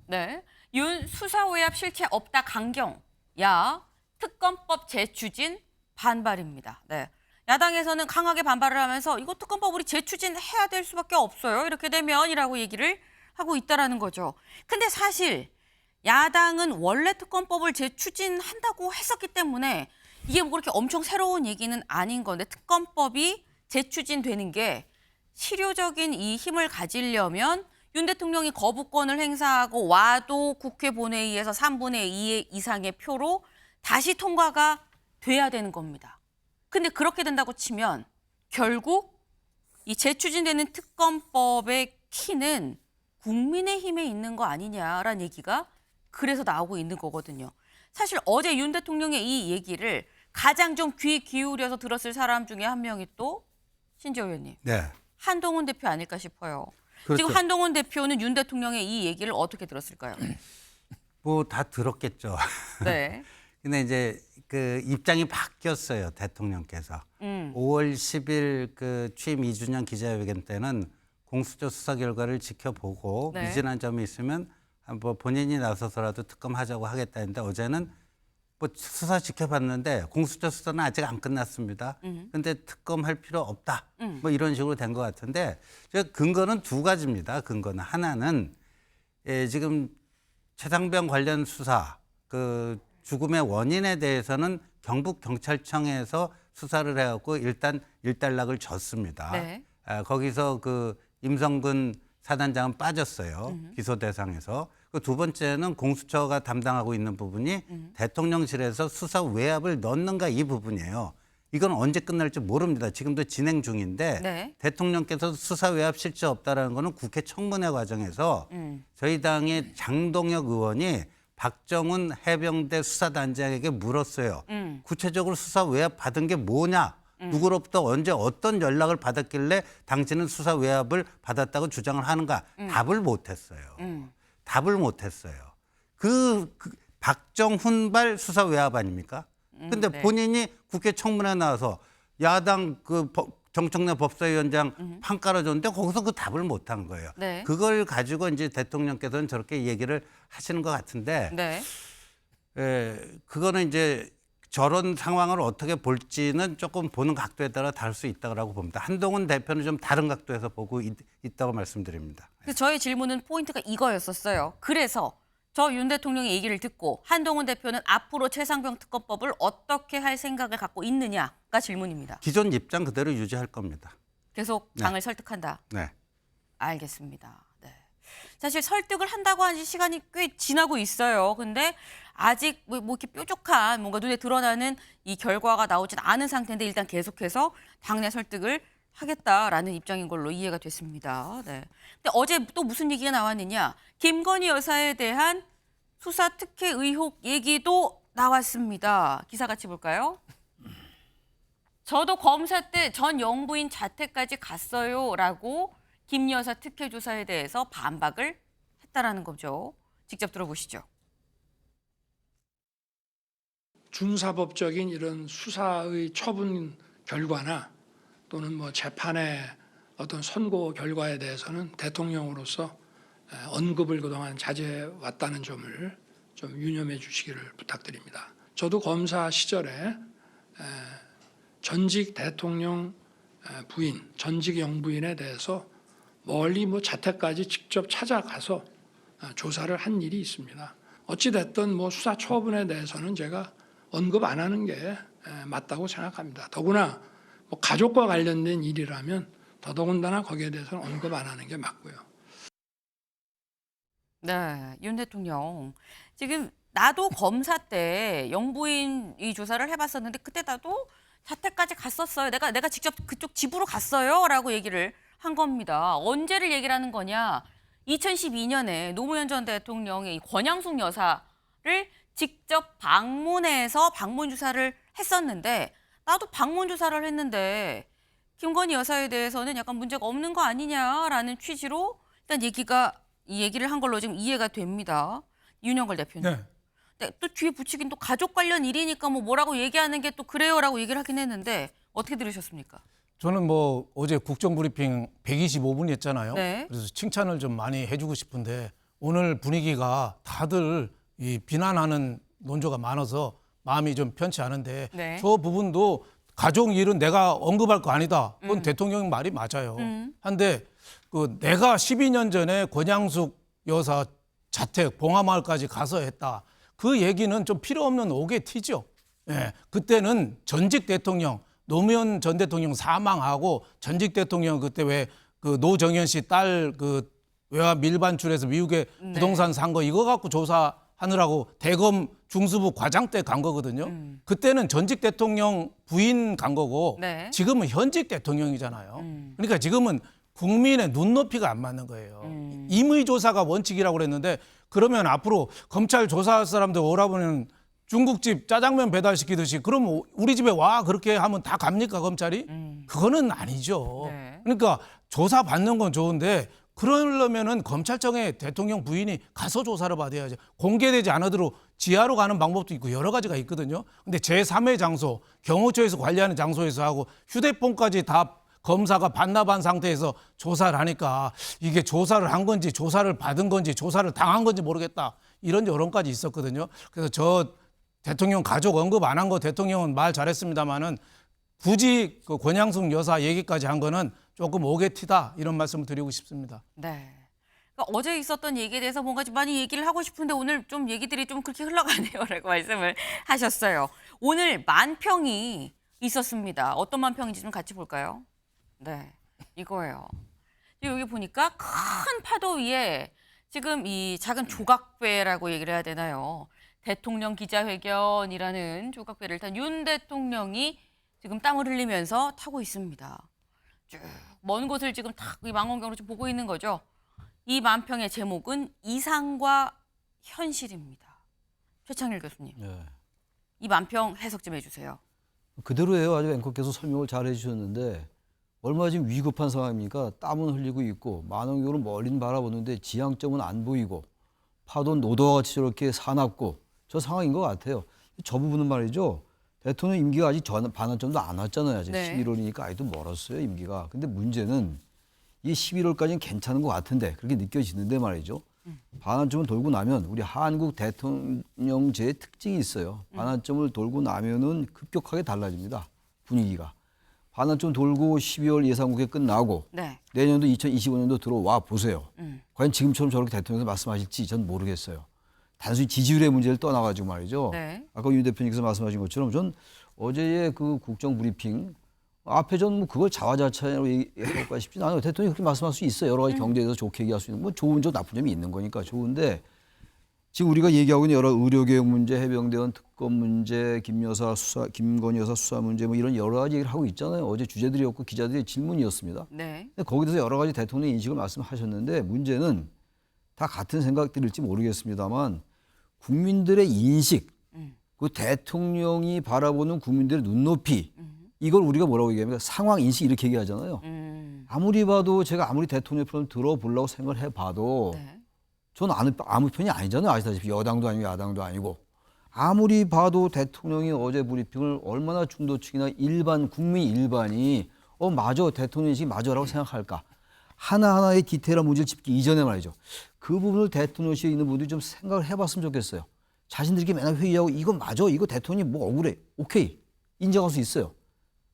네. 윤 수사 외압 실체 없다 강경. 야 특검법 재추진 반발입니다. 네. 야당에서는 강하게 반발을 하면서 이거 특검법 우리 재추진해야 될 수밖에 없어요. 이렇게 되면이라고 얘기를 하고 있다라는 거죠. 근데 사실 야당은 원래 특검법을 재추진한다고 했었기 때문에 이게 뭐 그렇게 엄청 새로운 얘기는 아닌 건데 특검법이 재추진되는 게 실효적인 이 힘을 가지려면 윤 대통령이 거부권을 행사하고 와도 국회 본회의에서 3분의 2 이상의 표로 다시 통과가 돼야 되는 겁니다. 근데 그렇게 된다고 치면 결국 이 재추진되는 특검법의 키는 국민의힘에 있는 거 아니냐라는 얘기가 그래서 나오고 있는 거거든요. 사실 어제 윤 대통령의 이 얘기를 가장 좀 귀 기울여서 들었을 사람 중에 한 명이 또 신지호 의원님.
네.
한동훈 대표 아닐까 싶어요.
그렇죠.
지금 한동훈 대표는 윤 대통령의 이 얘기를 어떻게 들었을까요?
뭐 다 들었겠죠.
네.
근데 이제 그 입장이 바뀌었어요. 대통령께서. 5월 10일 그 취임 2주년 기자회견 때는 공수처 수사 결과를 지켜보고
네.
미진한 점이 있으면 뭐 본인이 나서서라도 특검하자고 하겠다 했는데 어제는 뭐 수사 지켜봤는데 공수처 수사는 아직 안 끝났습니다. 근데 특검할 필요 없다. 뭐 이런 식으로 된 것 같은데 제가 근거는 두 가지입니다. 근거는 하나는 지금 최상병 관련 수사 그 죽음의 원인에 대해서는 경북경찰청에서 수사를 해갖고 일단 일단락을 줬습니다.
네.
거기서 그 임성근 사단장은 빠졌어요. 기소 대상에서. 그 두 번째는 공수처가 담당하고 있는 부분이 대통령실에서 수사 외압을 넣는가 이 부분이에요. 이건 언제 끝날지 모릅니다. 지금도 진행 중인데
네.
대통령께서 수사 외압 실체 없다라는 거는 국회 청문회 과정에서 저희 당의 장동혁 의원이 박정훈 해병대 수사단장에게 물었어요. 구체적으로 수사 외압 받은 게 뭐냐? 누구로부터 언제 어떤 연락을 받았길래 당신은 수사 외압을 받았다고 주장을 하는가? 답을 못했어요. 답을 못했어요. 그 박정훈발 수사 외압 아닙니까? 근데
네.
본인이 국회 청문회 나와서 야당 그 정청래 법사위원장 판 깔아줬는데 거기서 그 답을 못한 거예요.
네.
그걸 가지고 이제 대통령께서는 저렇게 얘기를 하시는 것 같은데
네.
그거는 이제 저런 상황을 어떻게 볼지는 조금 보는 각도에 따라 다를 수 있다고 봅니다. 한동훈 대표는 좀 다른 각도에서 보고 있다고 말씀드립니다.
그래서 저의 질문은 포인트가 이거였었어요. 그래서 저 윤 대통령의 얘기를 듣고 한동훈 대표는 앞으로 최상병 특검법을 어떻게 할 생각을 갖고 있느냐가 질문입니다.
기존 입장 그대로 유지할 겁니다.
계속 당을 설득한다.
네.
알겠습니다. 네. 사실 설득을 한다고 한 지 시간이 꽤 지나고 있어요. 근데 아직 뭐 이렇게 뾰족한 뭔가 눈에 드러나는 이 결과가 나오진 않은 상태인데 일단 계속해서 당내 설득을 하겠다라는 입장인 걸로 이해가 됐습니다. 네. 근데 어제 또 무슨 얘기가 나왔느냐? 김건희 여사에 대한 수사 특혜 의혹 얘기도 나왔습니다. 기사 같이 볼까요? 저도 검사 때 전 영부인 자택까지 갔어요라고 김 여사 특혜 조사에 대해서 반박을 했다라는 거죠. 직접 들어보시죠.
준사법적인 이런 수사의 처분 결과나 또는 뭐 재판의 어떤 선고 결과에 대해서는 대통령으로서 언급을 그동안 자제해 왔다는 점을 좀 유념해 주시기를 부탁드립니다. 저도 검사 시절에 전직 대통령 부인, 전직 영부인에 대해서 멀리 뭐 자택까지 직접 찾아가서 조사를 한 일이 있습니다. 어찌 됐든 뭐 수사 처분에 대해서는 제가 언급 안 하는 게 맞다고 생각합니다. 더구나 뭐 가족과 관련된 일이라면 더더군다나 거기에 대해서는 언급 안 하는 게 맞고요.
네, 윤 대통령. 지금 나도 검사 때 영부인 이 조사를 해봤었는데 그때 나도 자택까지 갔었어요. 내가 직접 그쪽 집으로 갔어요라고 얘기를 한 겁니다. 언제를 얘기를 하는 거냐? 2012년에 노무현 전 대통령의 이 권양숙 여사를 직접 방문해서 방문 조사를 했었는데 나도 방문 조사를 했는데 김건희 여사에 대해서는 약간 문제가 없는 거 아니냐라는 취지로 일단 이 얘기를 한 걸로 지금 이해가 됩니다. 윤영걸 대표님.
네.
근데 또 뒤에 붙이긴 또 가족 관련 일이니까 뭐라고 얘기하는 게 또 그래요라고 얘기를 하긴 했는데 어떻게 들으셨습니까?
저는 뭐 어제 국정브리핑 125분 했잖아요.
네.
그래서 칭찬을 좀 많이 해주고 싶은데 오늘 분위기가 다들 이 비난하는 논조가 많아서 마음이 좀 편치 않은데
네.
저 부분도 가족 일은 내가 언급할 거 아니다. 그건 대통령 말이 맞아요. 한데 그 내가 12년 전에 권양숙 여사 자택 봉하마을까지 가서 했다. 그 얘기는 좀 필요 없는 오개 티죠. 예, 그때는 전직 대통령 노무현 전 대통령 사망하고 전직 대통령 그때 왜 그 노정현 씨 딸 그 외화 밀반출해서 미국에 부동산 산 거 이거 갖고 조사하느라고 대검 중수부 과장 때 간 거거든요. 그때는 전직 대통령 부인 간 거고
네.
지금은 현직 대통령이잖아요. 그러니까 지금은 국민의 눈높이가 안 맞는 거예요. 임의 조사가 원칙이라고 그랬는데 그러면 앞으로 검찰 조사할 사람들 오라보면 중국집 짜장면 배달시키듯이 그럼 우리 집에 와 그렇게 하면 다 갑니까 검찰이? 그거는 아니죠.
네.
그러니까 조사 받는 건 좋은데 그러려면은 검찰청에 대통령 부인이 가서 조사를 받아야죠. 공개되지 않아도 지하로 가는 방법도 있고 여러 가지가 있거든요. 근데 제3의 장소, 경호처에서 관리하는 장소에서 하고 휴대폰까지 다 검사가 반납한 상태에서 조사를 하니까 이게 조사를 한 건지 조사를 받은 건지 조사를 당한 건지 모르겠다. 이런 여론까지 있었거든요. 그래서 저 대통령 가족 언급 안 한 거 대통령은 말 잘했습니다마는 굳이 그 권양숙 여사 얘기까지 한 거는 조금 오개티다 이런 말씀을 드리고 싶습니다.
네. 그러니까 어제 있었던 얘기에 대해서 뭔가 좀 많이 얘기를 하고 싶은데 오늘 좀 얘기들이 좀 그렇게 흘러가네요라고 말씀을 하셨어요. 오늘 만평이 있었습니다. 어떤 만평인지 좀 같이 볼까요? 네, 이거예요. 여기 보니까 큰 파도 위에 지금 이 작은 조각배라고 얘기를 해야 되나요? 대통령 기자회견이라는 조각배를 일단 윤 대통령이 지금 땀을 흘리면서 타고 있습니다. 쭉 먼 곳을 지금 탁 이 망원경으로 좀 보고 있는 거죠. 이 만평의 제목은 이상과 현실입니다. 최창일 교수님,
네.
이 만평 해석 좀 해주세요.
그대로예요. 아주 앵커께서 설명을 잘 해주셨는데 얼마나 지금 위급한 상황입니까? 땀은 흘리고 있고 망원경으로 멀리는 바라보는데 지향점은 안 보이고 파도 노도와 같이 저렇게 사납고 저 상황인 것 같아요. 저 부분은 말이죠. 대통령 임기가 아직 반환점도 안 왔잖아요. 아직
네.
11월이니까 아직도 멀었어요, 임기가. 근데 문제는 이 11월까지는 괜찮은 것 같은데 그렇게 느껴지는데 말이죠. 반환점을 돌고 나면 우리 한국 대통령제의 특징이 있어요. 반환점을 돌고 나면은 급격하게 달라집니다. 분위기가. 반환점 돌고 12월 예산국회 끝나고
네.
내년도 2025년도 들어와 보세요. 과연 지금처럼 저렇게 대통령께서 말씀하실지 전 모르겠어요. 단순히 지지율의 문제를 떠나가지고 말이죠.
네.
아까 윤 대표님께서 말씀하신 것처럼 전 어제의 그 국정 브리핑 앞에 전 뭐 그걸 자화자찬으로 얘기할까 싶진 않아요. 대통령이 그렇게 말씀할 수 있어요. 여러 가지 경제에 대해서 좋게 얘기할 수 있는 뭐 좋은 점 나쁜 점이 있는 거니까 좋은데 지금 우리가 얘기하고 있는 여러 의료개혁 문제, 해병대원 특검 문제, 김건희 여사 수사 문제 뭐 이런 여러 가지 얘기를 하고 있잖아요. 어제 주제들이었고 기자들의 질문이었습니다.
네.
근데 거기에 대해서 여러 가지 대통령 인식을 말씀하셨는데 문제는 다 같은 생각들일지 모르겠습니다만 국민들의 인식, 그 대통령이 바라보는 국민들의 눈높이 이걸 우리가 뭐라고 얘기합니까? 상황 인식 이렇게 얘기하잖아요. 아무리 봐도 제가 아무리 대통령 편을 들어보려고 생각을 해봐도
네.
저는 아무 편이 아니잖아요. 아시다시피 여당도 아니고 야당도 아니고 아무리 봐도 대통령이 어제 브리핑을 얼마나 중도층이나 일반 국민 일반이 맞아 대통령 인식이 맞아라고 생각할까? 하나하나의 디테일한 문제를 짚기 이전에 말이죠. 그 부분을 대통령실에 있는 분들이 좀 생각을 해봤으면 좋겠어요. 자신들끼리 맨날 회의하고 이거 맞아, 이거 대통령이 뭐 억울해, 오케이 인정할 수 있어요.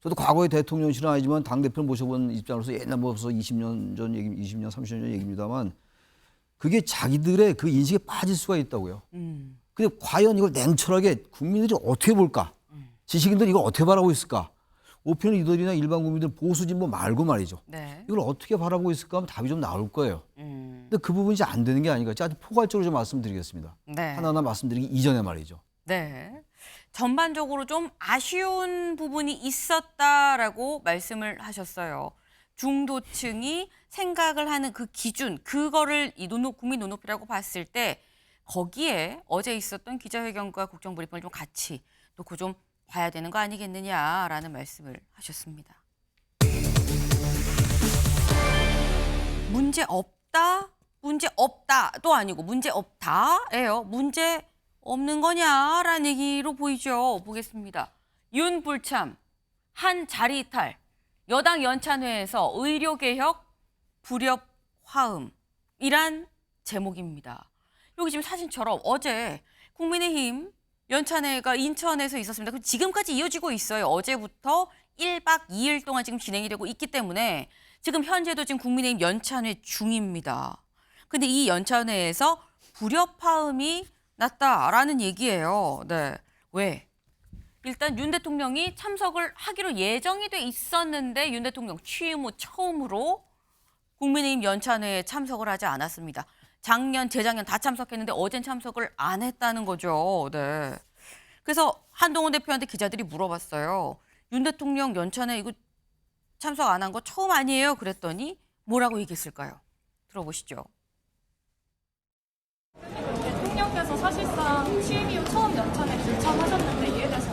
저도 과거에 대통령실은 아니지만 당대표를 모셔본 입장으로서 옛날 벌써 20년 전 얘기, 20년, 30년 전 얘기입니다만 그게 자기들의 그 인식에 빠질 수가 있다고요. 근데 과연 이걸 냉철하게 국민들이 어떻게 볼까? 지식인들이 이걸 어떻게 바라보고 있을까? 오피니언 리더들이나 일반 국민들 보수 진보 말고 말이죠.
네.
이걸 어떻게 바라보고 있을까 하면 답이 좀 나올 거예요. 근데 그 부분이 이제 안 되는 게 아닌가. 아주 포괄적으로 좀 말씀드리겠습니다.
네.
하나하나 말씀드리기 이전에 말이죠.
네. 전반적으로 좀 아쉬운 부분이 있었다라고 말씀을 하셨어요. 중도층이 생각을 하는 그 기준, 그거를 이 국민 눈높이라고 봤을 때 거기에 어제 있었던 기자회견과 국정브리핑을 좀 같이 놓고 좀 봐야 되는 거 아니겠느냐라는 말씀을 하셨습니다. 문제 없다? 문제 없다도 아니고 문제 없다예요. 문제 없는 거냐라는 얘기로 보이죠. 보겠습니다. 윤불참, 한 자리 이탈, 여당 연찬회에서 의료개혁 불협화음이란 제목입니다. 여기 지금 사진처럼 어제 국민의힘 연찬회가 인천에서 있었습니다. 그럼 지금까지 이어지고 있어요. 어제부터 1박 2일 동안 지금 진행이 되고 있기 때문에 지금 현재도 지금 국민의힘 연찬회 중입니다. 근데 이 연찬회에서 불협화음이 났다라는 얘기예요. 네. 왜? 일단 윤 대통령이 참석을 하기로 예정이 돼 있었는데 윤 대통령 취임 후 처음으로 국민의힘 연찬회에 참석을 하지 않았습니다. 작년, 재작년 다 참석했는데 어젠 참석을 안 했다는 거죠. 네. 그래서 한동훈 대표한테 기자들이 물어봤어요. 윤 대통령 연찬회 이거 참석 안 한 거 처음 아니에요? 그랬더니 뭐라고 얘기했을까요? 들어보시죠.
대통령께서 사실상 취임 이후 처음 연찬에 불참하셨는데 이에 대해서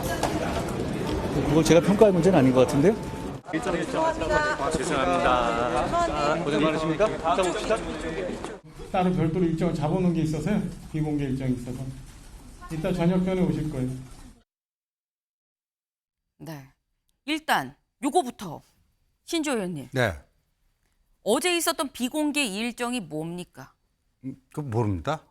그걸 제가 평가할 문제는 아닌 것 같은데요.
죄송합니다.
고생 많으십니까? 이따 봅시다.
따로 별도로 일정을 잡아놓은 게 있어서요. 비공개 일정이 있어서. 이따 저녁변에 오실 거예요.
네. 일단 요거부터 신조 의원님.
네.
어제 있었던 비공개 일정이 뭡니까?
그 모릅니다.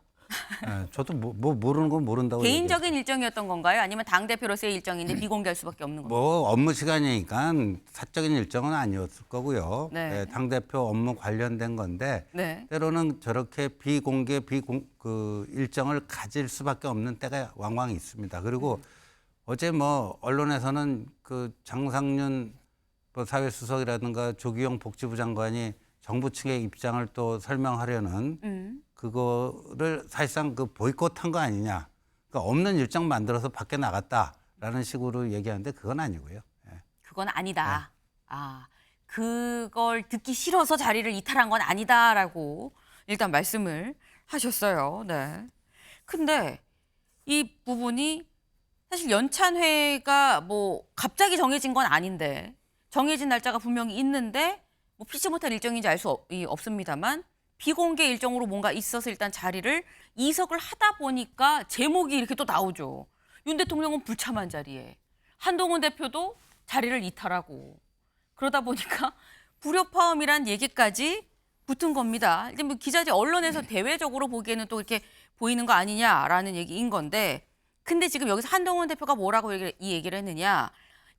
네, 저도 뭐 모르는 건 모른다고.
개인적인 일정이었던 건가요? 아니면 당대표로서의 일정인데 비공개할 수밖에 없는 건가요?
뭐 업무 시간이니까 사적인 일정은 아니었을 거고요.
네.
네, 당대표 업무 관련된 건데
네.
때로는 저렇게 비공개 그 일정을 가질 수밖에 없는 때가 왕왕 있습니다. 그리고 어제 뭐 언론에서는 그 장상윤 뭐 사회수석이라든가 조기용 복지부 장관이 정부 측의 입장을 또 설명하려는 그거를 사실상 그 보이콧한 거 아니냐. 그러니까 없는 일정 만들어서 밖에 나갔다라는 식으로 얘기하는데 그건 아니고요. 예.
그건 아니다. 아, 그걸 듣기 싫어서 자리를 이탈한 건 아니다라고 일단 말씀을 하셨어요. 네. 근데 이 부분이 사실 연찬회가 뭐 갑자기 정해진 건 아닌데 정해진 날짜가 분명히 있는데 뭐 피치 못할 일정인지 알 수 없습니다만 비공개 일정으로 뭔가 있어서 일단 자리를 이석을 하다 보니까 제목이 이렇게 또 나오죠. 윤 대통령은 불참한 자리에 한동훈 대표도 자리를 이탈하고 그러다 보니까 불협화음이란 얘기까지 붙은 겁니다. 이제 뭐 기자들 언론에서 대외적으로 보기에는 또 이렇게 보이는 거 아니냐라는 얘기인 건데 근데 지금 여기서 한동훈 대표가 뭐라고 이 얘기를 했느냐.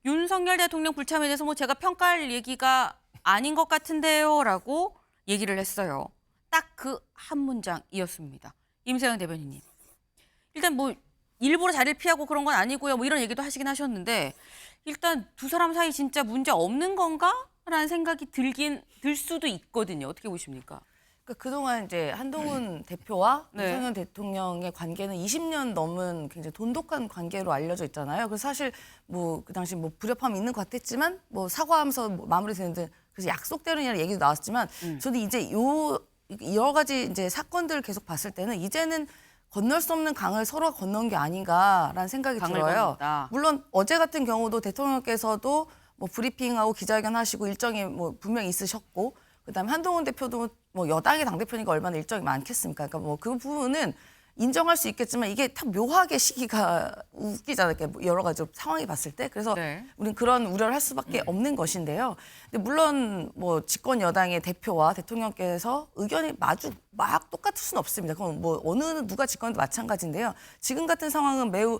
윤석열 대통령 불참에 대해서 뭐 제가 평가할 얘기가 아닌 것 같은데요라고 얘기를 했어요. 딱 그 한 문장이었습니다. 임세영 대변인님. 일단 뭐 일부러 자리를 피하고 그런 건 아니고요. 뭐 이런 얘기도 하시긴 하셨는데 일단 두 사람 사이 진짜 문제 없는 건가? 라는 생각이 들 수도 있거든요. 어떻게 보십니까?
그러니까 그동안 이제 한동훈 대표와
네.
윤석열 대통령의 관계는 20년 넘은 굉장히 돈독한 관계로 알려져 있잖아요. 그래서 사실 뭐 그 당시 뭐 불협화음이 있는 것 같았지만 뭐 사과하면서 뭐 마무리되는데 그래서 약속대로냐는 얘기도 나왔지만 저는 이제 요 여러 가지 이제 사건들을 계속 봤을 때는 이제는 건널 수 없는 강을 서로 건넌 게 아닌가라는 생각이
강을
들어요.
건넜다.
물론 어제 같은 경우도 대통령께서도 뭐 브리핑하고 기자회견 하시고 일정이 뭐 분명히 있으셨고 그다음에 한동훈 대표도 뭐 여당의 당대표니까 얼마나 일정이 많겠습니까? 그러니까 뭐 그 부분은 인정할 수 있겠지만 이게 참 묘하게 시기가 웃기잖아요. 이렇게 여러 가지 상황이 봤을 때. 그래서
네.
우리는 그런 우려를 할 수밖에 없는 것인데요. 근데 물론 뭐 집권 여당의 대표와 대통령께서 의견이 막 똑같을 수는 없습니다. 그건 뭐 어느 누가 집권도 마찬가지인데요. 지금 같은 상황은 매우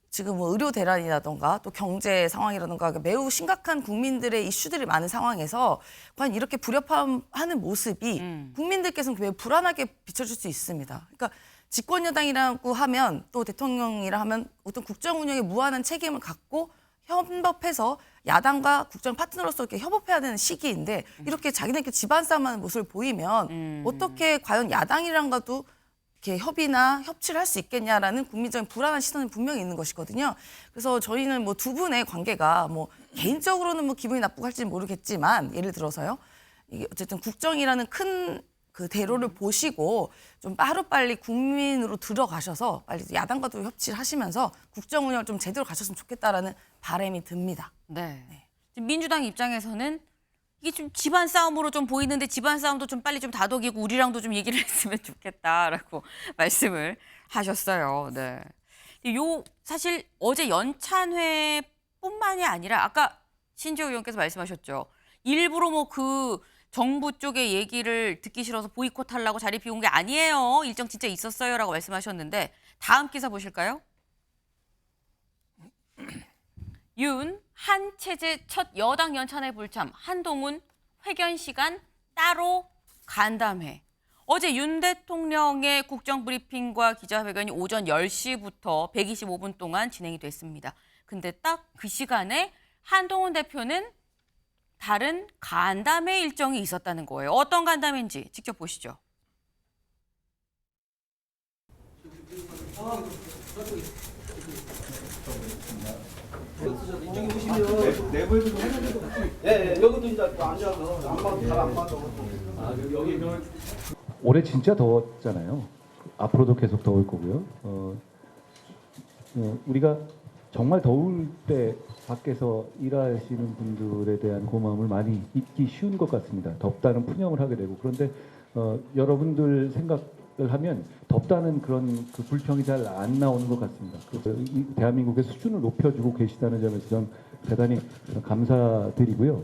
지금 뭐 의료 대란이라던가 또 경제 상황이라던가 매우 심각한 국민들의 이슈들이 많은 상황에서 과연 이렇게 불협화음하는 모습이 국민들께서는 매우 불안하게 비춰질 수 있습니다. 그러니까 집권 여당이라고 하면 또 대통령이라 하면 어떤 국정 운영에 무한한 책임을 갖고 협업해서 야당과 국정 파트너로서 이렇게 협업해야 되는 시기인데 이렇게 자기네끼리 집안 싸움하는 모습을 보이면 어떻게 과연 야당이랑가도 이렇게 협의나 협치를 할 수 있겠냐라는 국민적인 불안한 시선이 분명히 있는 것이거든요. 그래서 저희는 뭐 두 분의 관계가 뭐 개인적으로는 뭐 기분이 나쁘고 할지는 모르겠지만 예를 들어서요. 이게 어쨌든 국정이라는 큰 그 대로를 보시고 좀 하루빨리 국민으로 들어가셔서 빨리 야당과도 협치를 하시면서 국정 운영을 좀 제대로 가셨으면 좋겠다라는 바람이 듭니다.
네. 지금 민주당 입장에서는 이게 좀 집안 싸움으로 좀 보이는데 집안 싸움도 좀 빨리 좀 다독이고 우리랑도 좀 얘기를 했으면 좋겠다라고 말씀을 하셨어요. 네. 요 사실 어제 연찬회뿐만이 아니라 아까 신지호 의원께서 말씀하셨죠. 일부러 뭐 그 정부 쪽의 얘기를 듣기 싫어서 보이콧하려고 자리 비운 게 아니에요. 일정 진짜 있었어요라고 말씀하셨는데 다음 기사 보실까요? 윤, 한 체제 첫 여당 연찬회 불참, 한동훈 회견 시간 따로 간담회. 어제 윤 대통령의 국정브리핑과 기자회견이 오전 10시부터 125분 동안 진행이 됐습니다. 근데 딱 그 시간에 한동훈 대표는 다른 간담회 일정이 있었다는 거예요. 어떤 간담회인지 직접 보시죠.
올해 진짜 더웠잖아요. 앞으로도 계속 더울 거고요. 우리가 정말 더울 때 밖에서 일하시는 분들에 대한 고마움을 많이 잊기 쉬운 것 같습니다. 덥다는 푸념을 하게 되고 그런데 여러분들 생각을 하면 덥다는 그런 그 불평이 잘 안 나오는 것 같습니다. 이 대한민국의 수준을 높여주고 계시다는 점에서 전 대단히 감사드리고요.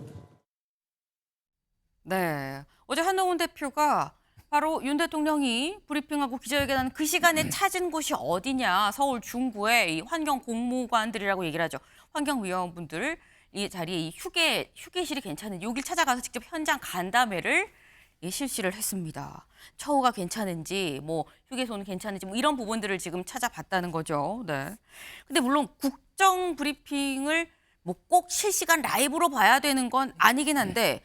네, 어제 한동훈 대표가 바로 윤 대통령이 브리핑하고 기자회견하는 그 시간에 찾은 곳이 어디냐. 서울 중구의 이 환경 공무관들이라고 얘기를 하죠. 환경위원분들 이 자리에 이 휴게실이 괜찮은지 여길 찾아가서 직접 현장 간담회를 실시를 했습니다. 처우가 괜찮은지 뭐 휴게소는 괜찮은지 뭐 이런 부분들을 지금 찾아봤다는 거죠. 네. 근데 물론 국정 브리핑을 뭐 꼭 실시간 라이브로 봐야 되는 건 아니긴 한데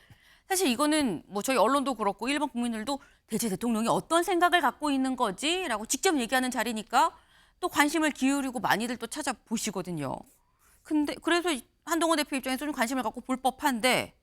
사실 이거는 뭐 저희 언론도 그렇고 일반 국민들도 대체 대통령이 어떤 생각을 갖고 있는 거지라고 직접 얘기하는 자리니까 또 관심을 기울이고 많이들 또 찾아보시거든요. 근데 그래서 한동훈 대표 입장에서 좀 관심을 갖고 볼 법한데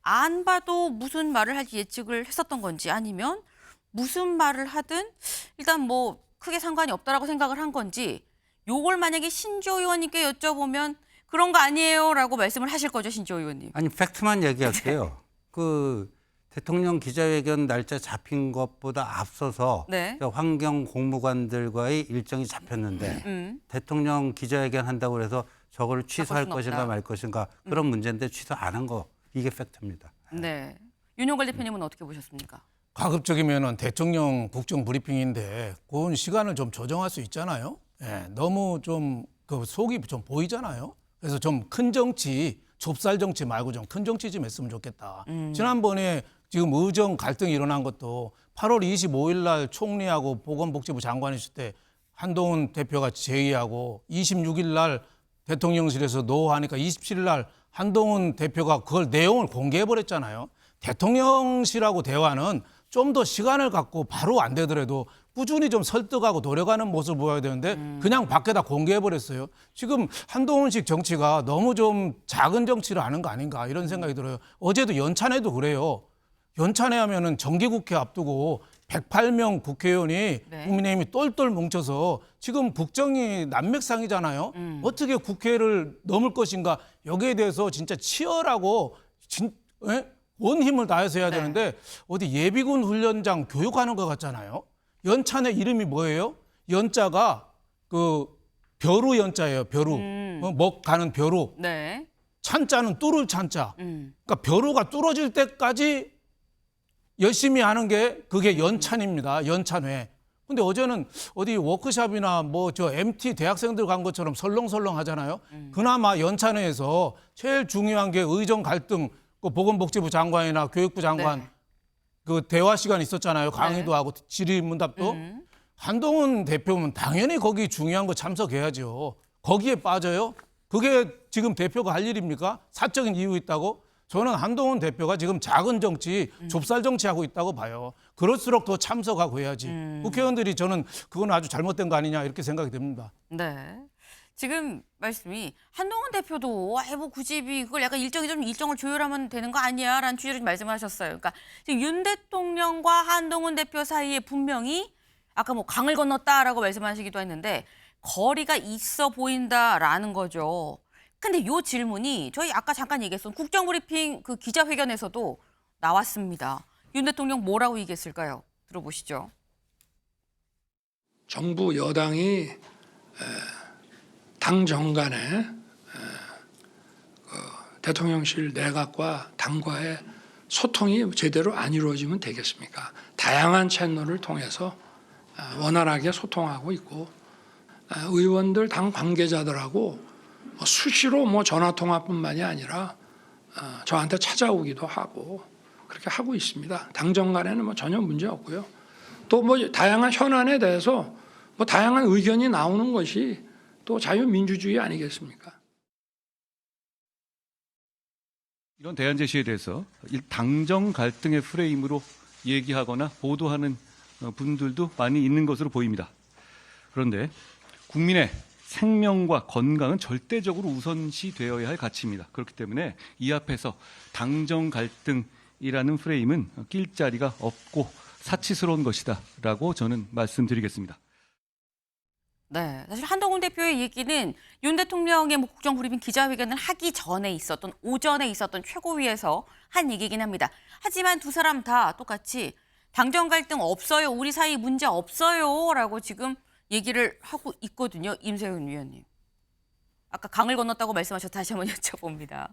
안 봐도 무슨 말을 할지 예측을 했었던 건지 아니면 무슨 말을 하든 일단 뭐 크게 상관이 없다라고 생각을 한 건지 요걸 만약에 신지호 의원님께 여쭤보면 그런 거 아니에요라고 말씀을 하실 거죠, 신지호 의원님.
아니 팩트만 얘기할게요. 그 대통령 기자회견 날짜 잡힌 것보다 앞서서
네.
환경 공무관들과의 일정이 잡혔는데 대통령 기자회견 한다고 해서 저걸 취소할 것인가 말 것인가 그런 문제인데 취소 안 한 거 이게 팩트입니다.
네. 윤용걸 대표님은 어떻게 보셨습니까?
가급적이면은 대통령 국정 브리핑인데 그건 시간을 좀 조정할 수 있잖아요. 예, 너무 좀 그 속이 좀 보이잖아요. 그래서 좀 큰 정치, 좁쌀 정치 말고 좀 큰 정치 좀 했으면 좋겠다. 지난번에 지금 의정 갈등이 일어난 것도 8월 25일 날 총리하고 보건복지부 장관 있을 때 한동훈 대표가 제의하고 26일 날 대통령실에서 노하니까 27일 날 한동훈 대표가 그걸 내용을 공개해 버렸잖아요. 대통령실하고 대화는 좀 더 시간을 갖고 바로 안 되더라도 꾸준히 좀 설득하고 노력하는 모습을 보여야 되는데 그냥 밖에다 공개해버렸어요. 지금 한동훈식 정치가 너무 좀 작은 정치를 하는 거 아닌가 이런 생각이 들어요. 어제도 연찬회도 그래요. 연찬회 하면은 정기국회 앞두고 108명 국회의원이
네.
국민의힘이 똘똘 뭉쳐서 지금 국정이 난맥상이잖아요. 어떻게 국회를 넘을 것인가 여기에 대해서 진짜 치열하고 온 힘을 다해서 해야
네.
되는데 어디 예비군 훈련장 교육하는 것 같잖아요. 연찬의 이름이 뭐예요? 연자가 그 벼루 연자예요. 벼루. 먹 가는 벼루.
네.
찬자는 뚫을 찬자. 그러니까 벼루가 뚫어질 때까지 열심히 하는 게 그게 연찬입니다. 연찬회. 근데 어제는 어디 워크숍이나 뭐 저 MT 대학생들 간 것처럼 설렁설렁 하잖아요. 그나마 연찬회에서 제일 중요한 게 의정 갈등, 그 보건복지부 장관이나 교육부 장관
네.
그 대화 시간 있었잖아요. 강의도
네.
하고 질의응답도. 한동훈 대표는 당연히 거기 중요한 거 참석해야죠. 거기에 빠져요? 그게 지금 대표가 할 일입니까? 사적인 이유 있다고? 저는 한동훈 대표가 지금 작은 정치, 좁쌀 정치하고 있다고 봐요. 그럴수록 더 참석하고 해야지. 국회의원들이 저는 그건 아주 잘못된 거 아니냐 이렇게 생각이 됩니다.
네. 지금 말씀이 한동훈 대표도 뭐 굳이 그걸 약간 일정을 조율하면 되는 거 아니야라는 취지로 말씀하셨어요. 그러니까 지금 윤 대통령과 한동훈 대표 사이에 분명히 아까 뭐 강을 건넜다라고 말씀하시기도 했는데 거리가 있어 보인다라는 거죠. 근데 요 질문이 저희 아까 잠깐 얘기했던 국정브리핑 그 기자회견에서도 나왔습니다. 윤 대통령 뭐라고 얘기했을까요? 들어보시죠.
정부 여당이 당 정간에 대통령실 내각과 당과의 소통이 제대로 안 이루어지면 되겠습니까? 다양한 채널을 통해서 원활하게 소통하고 있고 의원들 당 관계자들하고 수시로 뭐 전화 통화뿐만이 아니라 저한테 찾아오기도 하고 그렇게 하고 있습니다. 당 정간에는 뭐 전혀 문제 없고요. 또 뭐 다양한 현안에 대해서 뭐 다양한 의견이 나오는 것이 또 자유민주주의 아니겠습니까?
이런 대안 제시에 대해서 당정 갈등의 프레임으로 얘기하거나 보도하는 분들도 많이 있는 것으로 보입니다. 그런데 국민의 생명과 건강은 절대적으로 우선시되어야 할 가치입니다. 그렇기 때문에 이 앞에서 당정 갈등이라는 프레임은 낄 자리가 없고 사치스러운 것이다라고 저는 말씀드리겠습니다.
네, 사실 한동훈 대표의 얘기는 윤 대통령의 뭐 국정브리핑 기자회견을 하기 전에 있었던 오전에 있었던 최고위에서 한 얘기긴 합니다. 하지만 두 사람 다 똑같이 당정 갈등 없어요, 우리 사이 문제 없어요라고 지금 얘기를 하고 있거든요. 임세훈 위원님. 아까 강을 건넜다고 말씀하셔서 다시 한번 여쭤봅니다.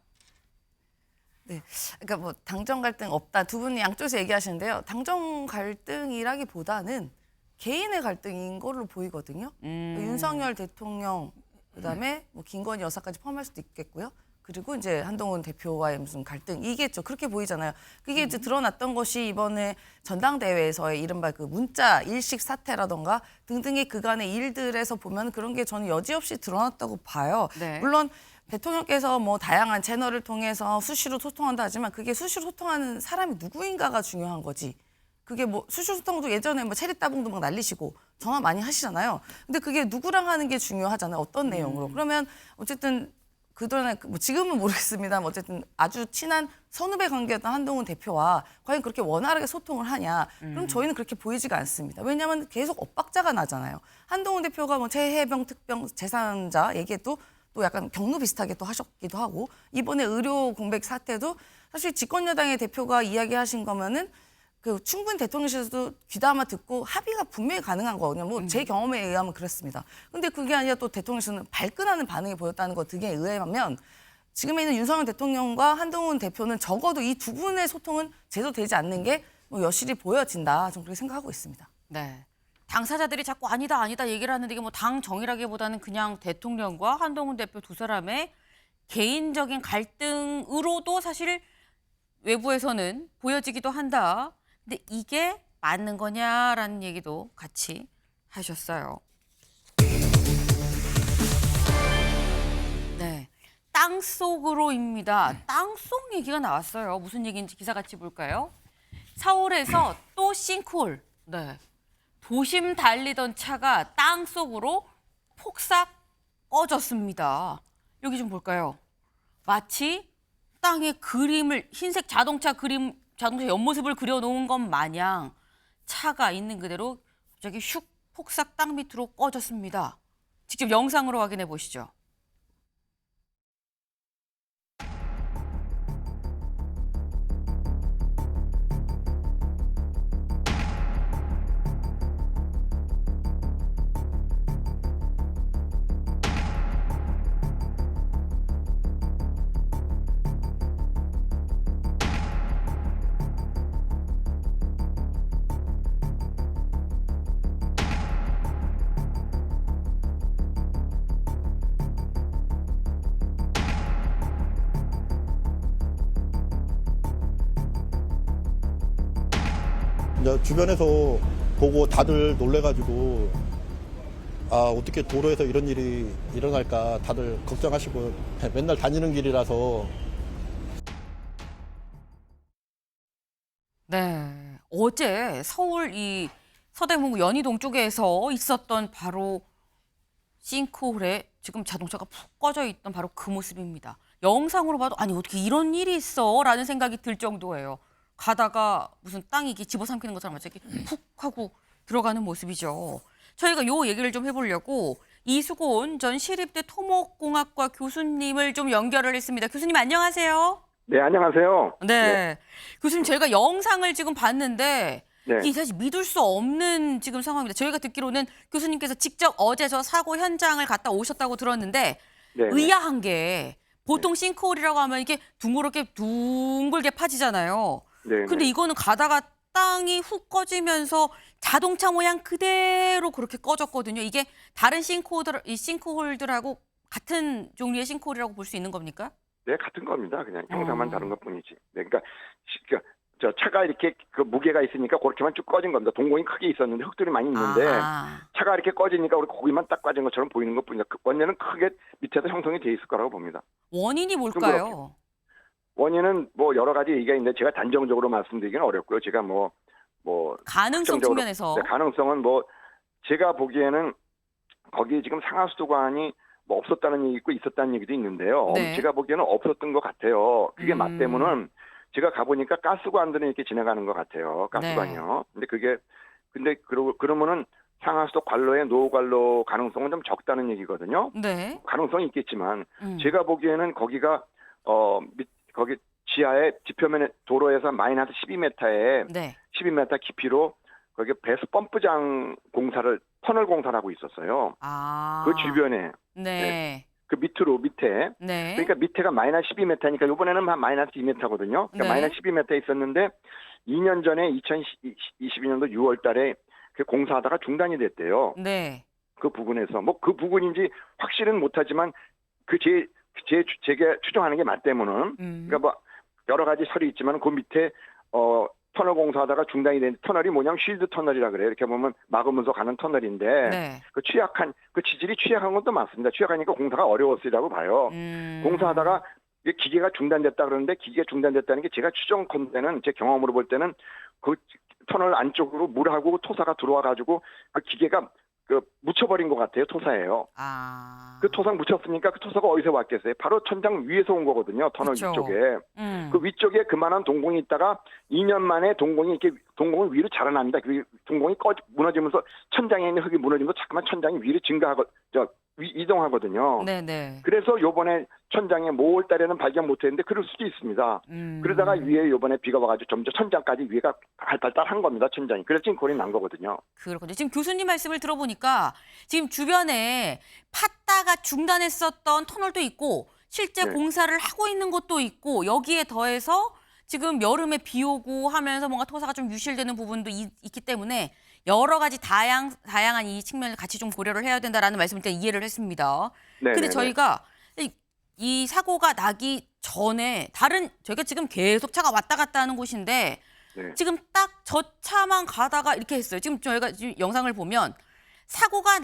네, 그러니까 뭐 당정 갈등 없다 두 분이 양쪽에서 얘기하시는데요. 당정 갈등이라기보다는 개인의 갈등인 걸로 보이거든요. 윤석열 대통령 그다음에 뭐 김건희 여사까지 포함할 수도 있겠고요. 그리고 이제 한동훈 대표와의 무슨 갈등이겠죠. 그렇게 보이잖아요. 그게 이제 드러났던 것이 이번에 전당대회에서의 이른바 그 문자 일식 사태라던가 등등의 그간의 일들에서 보면 그런 게 저는 여지없이 드러났다고 봐요.
네.
물론 대통령께서 뭐 다양한 채널을 통해서 수시로 소통한다 하지만 그게 수시로 소통하는 사람이 누구인가가 중요한 거지. 그게 뭐 수시로 소통도 예전에 뭐 체리 따봉도 막 날리시고 전화 많이 하시잖아요. 근데 그게 누구랑 하는 게 중요하잖아요. 어떤 내용으로. 그러면 어쨌든 그동안에 뭐 지금은 모르겠습니다만 어쨌든 아주 친한 선후배 관계였던 한동훈 대표와 과연 그렇게 원활하게 소통을 하냐. 그럼 저희는 그렇게 보이지가 않습니다. 왜냐하면 계속 엇박자가 나잖아요. 한동훈 대표가 뭐 최혜병 특병 재산자 얘기도 또 약간 경로 비슷하게 또 하셨기도 하고 이번에 의료 공백 사태도 사실 집권여당의 대표가 이야기하신 거면은 그 충분히 대통령실에서도 귀담아 듣고 합의가 분명히 가능한 거거든요. 뭐 제 경험에 의하면 그렇습니다. 근데 그게 아니라 또 대통령실은 발끈하는 반응이 보였다는 것 등에 의하면 지금에 있는 윤석열 대통령과 한동훈 대표는 적어도 이 두 분의 소통은 제대로 되지 않는 게 뭐 여실히 보여진다. 저는 그렇게 생각하고 있습니다.
네. 당사자들이 자꾸 아니다 얘기를 하는데 이게 뭐 당 정이라기보다는 그냥 대통령과 한동훈 대표 두 사람의 개인적인 갈등으로도 사실 외부에서는 보여지기도 한다. 근데 이게 맞는 거냐라는 얘기도 같이 하셨어요. 네, 땅속으로입니다. 땅속 얘기가 나왔어요. 무슨 얘기인지 기사 같이 볼까요? 서울에서 또 싱크홀. 네. 도심 달리던 차가 땅 속으로 폭삭 꺼졌습니다. 여기 좀 볼까요? 마치 땅에 그림을 흰색 자동차 옆모습을 그려놓은 것 마냥 차가 있는 그대로 갑자기 슉 폭삭 땅 밑으로 꺼졌습니다. 직접 영상으로 확인해 보시죠.
이제 주변에서 보고 다들 놀래가지고 아 어떻게 도로에서 이런 일이 일어날까 다들 걱정하시고 맨날 다니는 길이라서.
네, 어제 서울 이 서대문구 연희동 쪽에서 있었던 바로 싱크홀에 지금 자동차가 푹 꺼져 있던 바로 그 모습입니다. 영상으로 봐도 아니 어떻게 이런 일이 있어? 라는 생각이 들 정도예요. 가다가 무슨 땅이 이렇게 집어삼키는 것처럼 갑자기 푹 하고 들어가는 모습이죠. 저희가 요 얘기를 좀 해보려고 이수곤 전 시립대 토목공학과 교수님을 좀 연결을 했습니다. 교수님 안녕하세요.
네, 안녕하세요.
네. 교수님 저희가 영상을 지금 봤는데
네.
이게 사실 믿을 수 없는 지금 상황입니다. 저희가 듣기로는 교수님께서 직접 어제 저 사고 현장을 갔다 오셨다고 들었는데
네.
의아한 게 보통 싱크홀이라고 하면 이게 둥글게 파지잖아요.
네.
근데 이거는 가다가 땅이 훅 꺼지면서 자동차 모양 그대로 그렇게 꺼졌거든요. 이게 다른 싱크홀들하고 같은 종류의 싱크홀이라고 볼 수 있는 겁니까?
네, 같은 겁니다. 그냥 형상만 다른 것뿐이지. 네, 그러니까 저 차가 이렇게 그 무게가 있으니까 그렇게만 쭉 꺼진 겁니다. 동공이 크게 있었는데 흙들이 많이 있는데 차가 이렇게 꺼지니까 우리 거기만 딱 꺼진 것처럼 보이는 것뿐이다. 그 원래는 크게 밑에도 형성이 돼 있을 거라고 봅니다.
원인이 뭘까요?
원인은 뭐 여러 가지 얘기가 있는데 제가 단정적으로 말씀드리기는 어렵고요. 제가 뭐
가능성
확정적으로-
측면에서
네, 가능성은 뭐 제가 보기에는 거기 지금 상하수도관이 뭐 없었다는 얘기 있고 있었다는 얘기도 있는데요.
네.
제가 보기에는 없었던 것 같아요. 그게 맞다면은 제가 가보니까 가스관들은 이렇게 지나가는 것 같아요. 가스관이요. 근데 그러면은 상하수도 관로의 노후 관로 가능성은 좀 적다는 얘기거든요.
네.
가능성이 있겠지만 제가 보기에는 거기가 거기 지하에 지표면에 도로에서 마이너스 12m에
네.
12m 깊이로 거기 배수 펌프장 공사를 터널 공사를 하고 있었어요. 그 주변에
네.
그 밑에
네.
그러니까 밑에가 마이너스 12m니까 이번에는 한 마이너스 2m거든요. 그러니까
네.
마이너스 12m 있었는데 2년 전에 2022년도 6월달에 그 공사하다가 중단이 됐대요.
네.
그 부분에서 뭐 그 부분인지 확실은 못하지만 제가 추정하는 게 맞다면은 그러니까 뭐 여러 가지 설이 있지만 그 밑에 터널 공사하다가 중단이 된 터널이 뭐냐면 쉴드 터널이라 그래요. 이렇게 보면 막으면서 가는 터널인데
네.
그 지질이 취약한 것도 맞습니다. 취약하니까 공사가 어려웠으리라고 봐요. 공사하다가 이게 기계가 중단됐다 그러는데 기계가 중단됐다는 게 제가 추정컨대는 제 경험으로 볼 때는 그 터널 안쪽으로 물하고 토사가 들어와 가지고 그 기계가 묻혀버린 것 같아요. 토사예요. 그 토사 묻혔으니까 그 토사가 어디서 왔겠어요? 바로 천장 위에서 온 거거든요. 터널
그쵸.
위쪽에. 그 위쪽에 그만한 동공이 있다가 2년 만에 동공이 위로 자라납니다. 그 동공이 무너지면서 천장에 있는 흙이 무너지면서 자꾸만 천장이 위로 이동하거든요.
네네.
그래서 요번에 천장에 5월 달에는 발견 못했는데 그럴 수도 있습니다. 그러다가 위에 요번에 비가 와가지고 점점 천장까지 위에가 달달한 겁니다. 천장이. 그래서 싱크홀이 난 거거든요.
그렇군요. 지금 교수님 말씀을 들어보니까 지금 주변에 팠다가 중단했었던 터널도 있고 실제
네.
공사를 하고 있는 곳도 있고 여기에 더해서 지금 여름에 비 오고 하면서 뭔가 토사가 좀 유실되는 부분도 있기 때문에 여러 가지 다양한 이 측면을 같이 좀 고려를 해야 된다라는 말씀을 일단 이해를 했습니다.
네,
근데
네,
저희가 이 사고가 나기 전에 저희가 지금 계속 차가 왔다 갔다 하는 곳인데
네.
지금 딱 저 차만 가다가 이렇게 했어요. 지금 저희가 지금 영상을 보면 사고가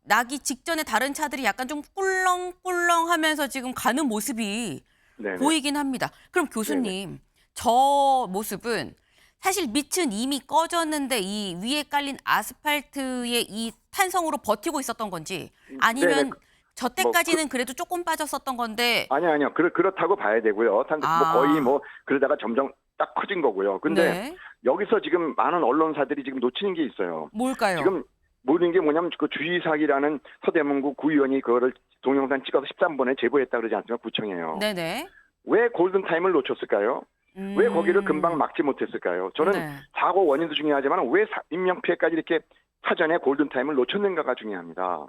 나기 직전에 다른 차들이 약간 좀 꿀렁꿀렁 하면서 지금 가는 모습이
네네.
보이긴 합니다. 그럼 교수님, 저 모습은 사실 밑은 이미 꺼졌는데 이 위에 깔린 아스팔트의 이 탄성으로 버티고 있었던 건지 아니면
네네.
저 때까지는 그래도 조금 빠졌었던 건데
아니요. 그렇다고 봐야 되고요. 뭐 거의 뭐 그러다가 점점 딱 커진 거고요. 근데
네.
여기서 지금 많은 언론사들이 지금 놓치는 게 있어요.
뭘까요?
지금 모르는 게 뭐냐면 그 주의사기라는 서대문구 구의원이 그거를 동영상 찍어서 13번에 제보했다 그러지 않습니까? 구청에요.
네네.
왜 골든타임을 놓쳤을까요? 왜 거기를 금방 막지 못했을까요? 저는
네.
사고 원인도 중요하지만 왜 인명피해까지 이렇게 사전에 골든타임을 놓쳤는가가 중요합니다.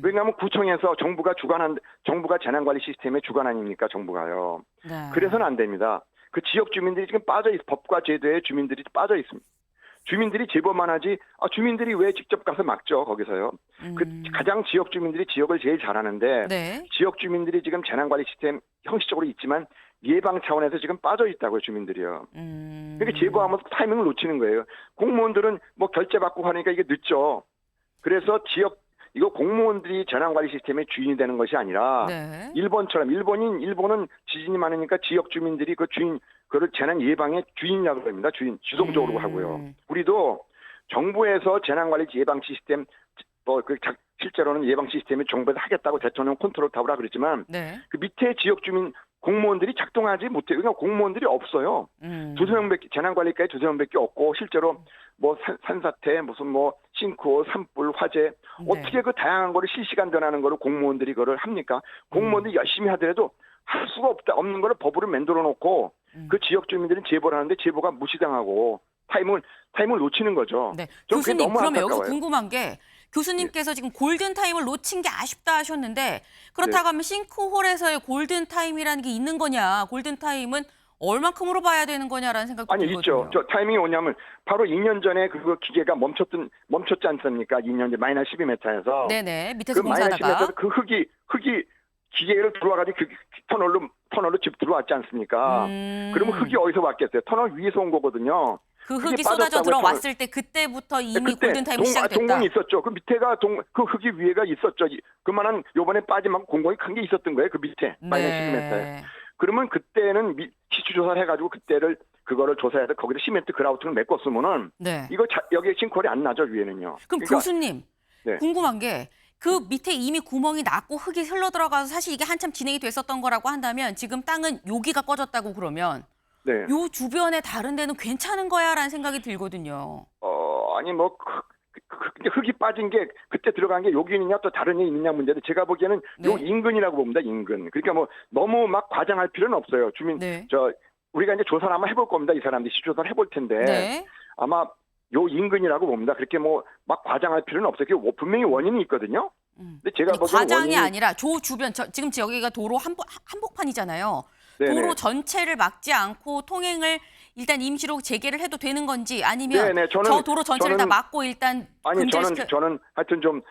왜냐하면 구청에서 정부가 재난관리 시스템의 주관 아닙니까? 정부가요.
네.
그래서는 안 됩니다. 그 지역 주민들이 지금 법과 제도에 주민들이 빠져 있습니다. 주민들이 제보만 하지 주민들이 왜 직접 가서 막죠? 거기서요. 그 가장 지역 주민들이 지역을 제일 잘하는데
네.
지역 주민들이 지금 재난관리 시스템 형식적으로 있지만 예방 차원에서 지금 빠져 있다고요, 주민들이요. 그러니까 제보하면서 타이밍을 놓치는 거예요. 공무원들은 뭐 결제 받고 하니까 이게 늦죠. 그래서 이거 공무원들이 재난관리 시스템의 주인이 되는 것이 아니라
네.
일본처럼 일본은 지진이 많으니까 지역 주민들이 그걸 재난 예방의 주인이라고 합니다. 주동적으로 하고요. 우리도 정부에서 재난관리 예방 시스템 실제로는 예방 시스템이 정부에서 하겠다고 대통령 컨트롤 타워라 그랬지만
네.
그 밑에 지역 주민 공무원들이 작동하지 못해요. 그러니까 공무원들이 없어요. 두세 명밖에 재난관리과에 두세 명밖에 없고 실제로 뭐 산사태 무슨 뭐 싱크홀, 산불, 화재 어떻게 그 다양한 거를 실시간 변하는 거를 공무원들이 그걸 합니까? 공무원들이 열심히 하더라도 할 수가 없는 거를 법으로 만들어 놓고 그 지역 주민들은 제보를 하는데 제보가 무시당하고 타임을 놓치는 거죠.
네.
전 그게
교수님
너무
그러면 여기서
안타까워요.
궁금한 게 교수님께서 지금 골든타임을 놓친 게 아쉽다 하셨는데 그렇다고 하면 싱크홀에서의 골든타임이라는 게 있는 거냐? 골든타임은 얼만큼으로 봐야 되는 거냐라는 생각도 들거든요.
있죠. 저 타이밍이 뭐냐면 바로 2년 전에 그 기계가 멈췄지 않습니까? 2년 전 마이너스 12m에서.
네네. 밑에서
그 마이너스
공사하다가.
12m에서 그 흙이 기계를 들어와가지고 그 터널로 집 들어왔지 않습니까? 그러면 흙이 어디서 왔겠어요? 터널 위에서 온 거거든요.
그
그게
흙이 쏟아져
빠졌다고요,
들어왔을 때 그때부터 이미
그때
골든타임이 시작이 됐다.
동공이 있었죠. 그 밑에가 그 흙이 위에가 있었죠. 그만한 요번에 빠지면 공공이 큰 게 있었던 거예요. 그 밑에 마이너스 12m에. 그러면 그때는 시추 조사를 해가지고 그거를 조사해서 거기다 시멘트 그라우트를 메꿨으면은
네.
이거 여기에 싱크홀이 안 나죠 위에는요.
그럼
그러니까,
교수님
네.
궁금한 게 그 밑에 이미 구멍이 났고 흙이 흘러 들어가서 사실 이게 한참 진행이 됐었던 거라고 한다면 지금 땅은 여기가 꺼졌다고 그러면
네.
요 주변에 다른 데는 괜찮은 거야라는 생각이 들거든요.
아니 뭐 흙이 빠진 게 그때 들어간 게 여기 있느냐 또 다른 데 있느냐 문제인데 제가 보기에는
네.
요 인근이라고 봅니다. 인근. 그러니까 뭐 너무 막 과장할 필요는 없어요.
네.
우리가 이제 조사를 아마 해볼 겁니다. 이 사람들이 시조사를 해볼 텐데
네.
아마 요 인근이라고 봅니다. 그렇게 뭐 막 과장할 필요는 없어요. 그게 분명히 원인이 있거든요. 근데 제가
아니,
보기엔
과장이 아니라 조 주변 지금 여기가 도로 한복판이잖아요.
네네.
도로 전체를 막지 않고 통행을 일단 임시로 재개를 해도 되는 건지 아니면
네네,
저 도로 전체를 다
저는-
막고 일단
저는 하여튼 좀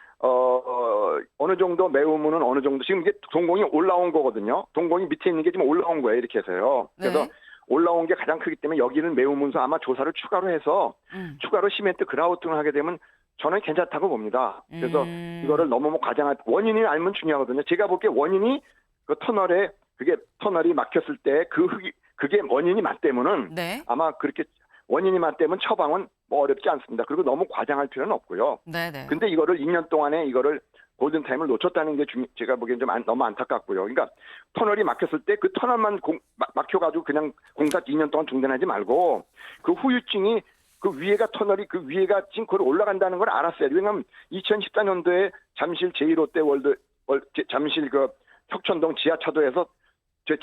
어느 정도 매우면은 어느 정도 지금 이게 동공이 올라온 거거든요. 동공이 밑에 있는 게 지금 올라온 거예요. 이렇게 해서요. 그래서
네.
올라온 게 가장 크기 때문에 여기는 매우면서 아마 조사를 추가로 해서 추가로 시멘트 그라우팅을 하게 되면 저는 괜찮다고 봅니다. 그래서 이거를 너무 과장할 원인이 알면 중요하거든요. 제가 보기에 원인이 그 터널이 막혔을 때 그게 원인이 맞다면은
네.
아마 그렇게 원인이 맞다면 처방은 뭐 어렵지 않습니다. 그리고 너무 과장할 필요는 없고요.
네네.
근데 이거를 2년 동안에 이거를 골든타임을 놓쳤다는 게 제가 보기엔 좀 너무 안타깝고요. 그러니까 터널이 막혔을 때 그 터널만 막혀가지고 그냥 공사 2년 동안 중단하지 말고 그 후유증이 그 위에가 터널이 그 위에가 싱크홀이 올라간다는 걸 알았어요. 왜냐하면 2014년도에 잠실 제1롯데 잠실 그 혁천동 지하차도에서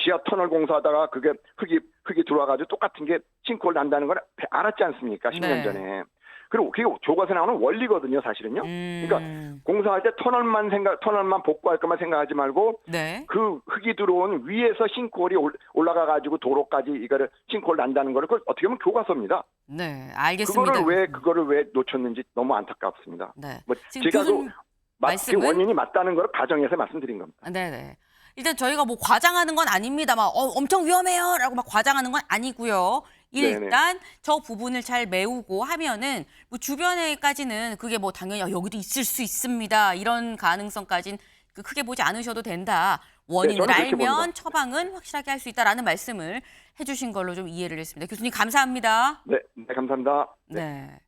지하 터널 공사하다가 그게 흙이 들어와가지고 똑같은 게 싱크홀 난다는 걸 알았지 않습니까? 10년
네.
전에. 그리고 그게 교과서에 나오는 원리거든요, 사실은요. 그러니까 공사할 때 터널만 복구할 것만 생각하지 말고
네.
그 흙이 들어온 위에서 싱크홀이 올라가가지고 도로까지 이거를 싱크홀 난다는 거를 그걸 어떻게 보면 교과서입니다.
네, 알겠습니다.
그거를 왜 놓쳤는지 너무 안타깝습니다.
네.
뭐
지금
제가
교수님 말씀은
원인이 맞다는 걸 가정해서 말씀드린 겁니다.
네네. 일단 저희가 뭐 과장하는 건 아닙니다. 막 엄청 위험해요라고 막 과장하는 건 아니고요. 일단 저 부분을 잘 메우고 하면은 뭐 주변에까지는 그게 뭐 당연히 여기도 있을 수 있습니다. 이런 가능성까지는 크게 보지 않으셔도 된다. 원인을
저는 그렇게
알면
봅니다.
처방은 확실하게 할 수 있다라는 말씀을 해주신 걸로 좀 이해를 했습니다. 교수님 감사합니다.
네, 감사합니다.
네.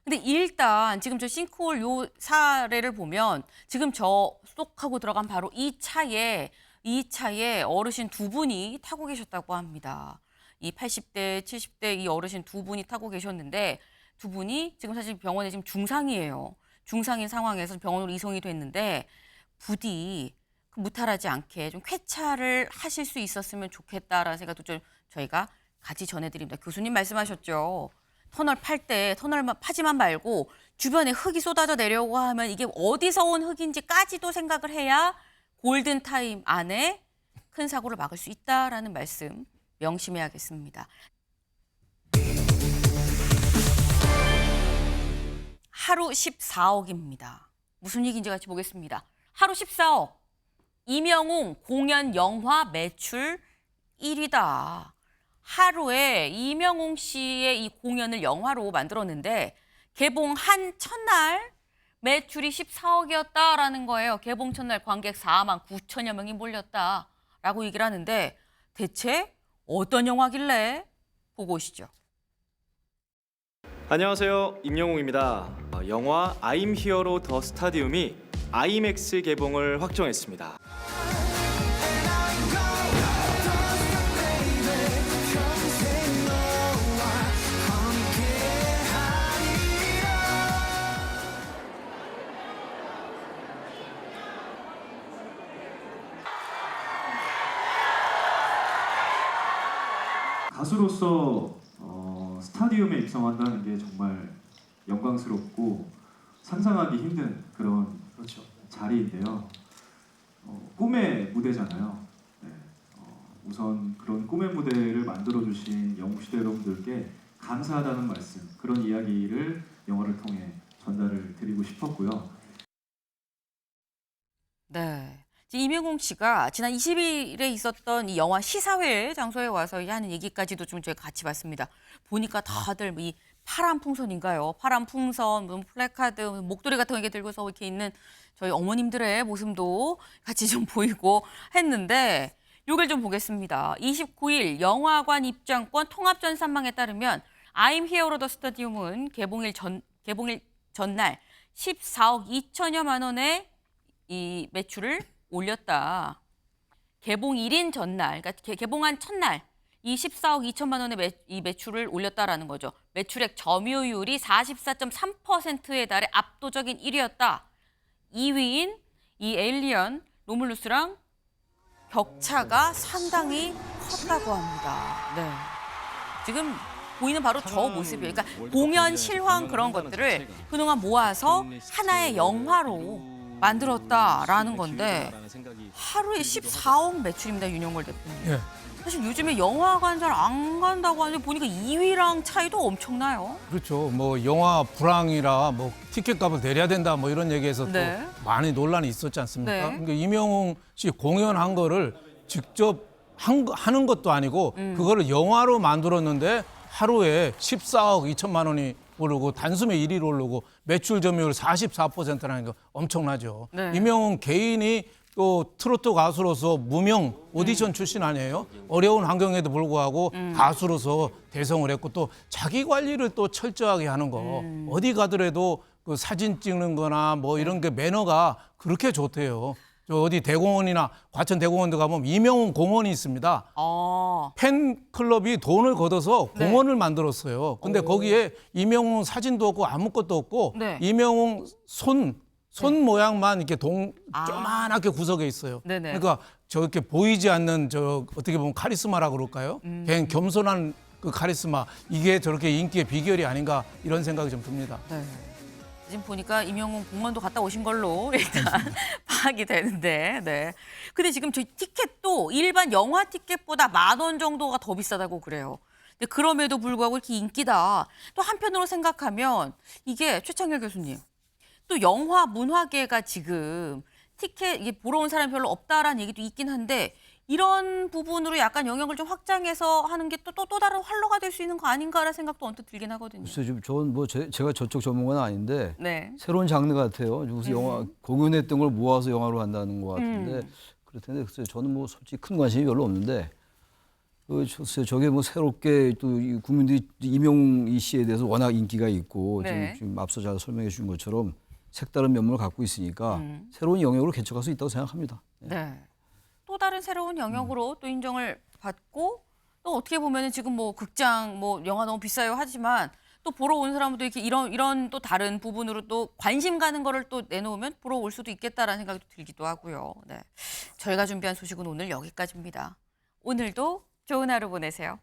근데 일단 지금 저 싱크홀 요 사례를 보면 지금 저 쏙하고 들어간 바로 이 차에 어르신 두 분이 타고 계셨다고 합니다. 이 80대, 70대 이 어르신 두 분이 타고 계셨는데 두 분이 지금 사실 병원에 지금 중상이에요. 중상인 상황에서 병원으로 이송이 됐는데 부디 무탈하지 않게 좀 쾌차를 하실 수 있었으면 좋겠다라는 생각도 좀 저희가 같이 전해드립니다. 교수님 말씀하셨죠. 터널 팔 때 터널만 파지만 말고 주변에 흙이 쏟아져 내려오고 하면 이게 어디서 온 흙인지까지도 생각을 해야 골든타임 안에 큰 사고를 막을 수 있다라는 말씀 명심해야겠습니다. 하루 14억입니다. 무슨 얘기인지 같이 보겠습니다. 하루 14억. 이명웅 공연 영화 매출 1위다. 하루에 이명웅 씨의 이 공연을 영화로 만들었는데 개봉한 첫날 매출이 14억이었다라는 거예요. 개봉 첫날 관객 4만 9천여 명이 몰렸다라고 얘기를 하는데 대체 어떤 영화길래 보고 오시죠.
안녕하세요. 임영웅입니다. 영화 I'm Hero 더 스타디움이 IMAX 개봉을 확정했습니다.
가수로서 스타디움에 입성한다는 게 정말 영광스럽고 상상하기 힘든 그런 자리인데요. 꿈의 무대잖아요. 네. 우선 그런 꿈의 무대를 만들어주신 영웅시대 여러분들께 감사하다는 말씀, 그런 이야기를 영화를 통해 전달을 드리고 싶었고요.
네. 이명웅 씨가 지난 20일에 있었던 이 영화 시사회 장소에 와서 하는 얘기까지도 좀 저희가 같이 봤습니다. 보니까 다들 이 파란 풍선인가요? 파란 풍선, 플래카드, 목도리 같은 거 이렇게 들고서 이렇게 있는 저희 어머님들의 모습도 같이 좀 보이고 했는데 이걸 좀 보겠습니다. 29일 영화관 입장권 통합 전산망에 따르면 I'm Hero 더 스타디움은 개봉일 전날 14억 2천여만 원의 이 매출을 올렸다. 개봉일인 전날, 그러니까 개봉한 첫날 이 14억 2천만 원의 이 매출을 올렸다라는 거죠. 매출액 점유율이 44.3%에 달해 압도적인 1위였다. 2위인 이 에일리언 로뮬루스랑 격차가 상당히 컸다고 합니다. 네. 지금 보이는 바로 저 모습이에요. 그러니까 공연 실황 그런 것들을 그동안 모아서 하나의 영화로 만들었다라는 건데 하루에 14억 매출입니다. 윤영걸 대표님.
예.
사실 요즘에 영화관 잘 안 간다고 하는데 보니까 2위랑 차이도 엄청나요.
그렇죠. 뭐 영화 불황이라 뭐 티켓값을 내려야 된다 뭐 이런 얘기에서
네.
또 많이 논란이 있었지 않습니까?
네.
그러니까 이명웅 씨 공연한 거를 직접 하는 것도 아니고 그거를 영화로 만들었는데 하루에 14억 2천만 원이 오르고 단숨에 1위로 오르고 매출 점유율 44%라는 거 엄청나죠.
네.
이명웅 개인이 또 트로트 가수로서 무명 오디션 출신 아니에요? 어려운 환경에도 불구하고 가수로서 대성을 했고 또 자기 관리를 또 철저하게 하는 거 어디 가더라도 그 사진 찍는 거나 뭐 이런 게 매너가 그렇게 좋대요. 저 어디 대공원이나 과천 대공원도 가보면 이명웅 공원이 있습니다. 팬클럽이 돈을 걷어서 공원을 만들었어요. 근데 거기에 이명웅 사진도 없고 아무것도 없고
네.
이명웅 손 모양만 이렇게 조그만하게 구석에 있어요.
네네.
그러니까 저렇게 보이지 않는 저 어떻게 보면 카리스마라 그럴까요? 그냥 겸손한 그 카리스마 이게 저렇게 인기의 비결이 아닌가 이런 생각이 좀 듭니다.
네. 지금 보니까 이명웅 공원도 갔다 오신 걸로 일단 파악이 되는데, 네. 근데 지금 저희 티켓도 일반 영화 티켓보다 10,000원 정도가 더 비싸다고 그래요. 근데 그럼에도 불구하고 이렇게 인기다. 또 한편으로 생각하면 이게 최창렬 교수님, 또 영화 문화계가 지금 티켓 이게 보러 온 사람이 별로 없다라는 얘기도 있긴 한데 이런 부분으로 약간 영역을 좀 확장해서 하는 게 또 다른 활로가 될 수 있는 거 아닌가라는 생각도 언뜻 들긴 하거든요.
글쎄 좀 저는 뭐 제가 저쪽 전문가는 아닌데
네.
새로운 장르 같아요. 무슨 영화 공연했던 걸 모아서 영화로 한다는 것 같은데 그럴 텐데 글쎄요, 저는 뭐 솔직히 큰 관심이 별로 없는데 저게 뭐 새롭게 또 이 국민들이 이명희 씨에 대해서 워낙 인기가 있고
네.
지금 앞서 잘 설명해 주신 것처럼 색다른 면모를 갖고 있으니까 새로운 영역으로 개척할 수 있다고 생각합니다.
네. 또 다른 새로운 영역으로 또 인정을 받고 또 어떻게 보면은 지금 뭐 극장 뭐 영화 너무 비싸요 하지만 또 보러 온 사람도 이렇게 이런 또 다른 부분으로 또 관심 가는 거를 또 내놓으면 보러 올 수도 있겠다라는 생각이 들기도 하고요. 네. 저희가 준비한 소식은 오늘 여기까지입니다. 오늘도 좋은 하루 보내세요.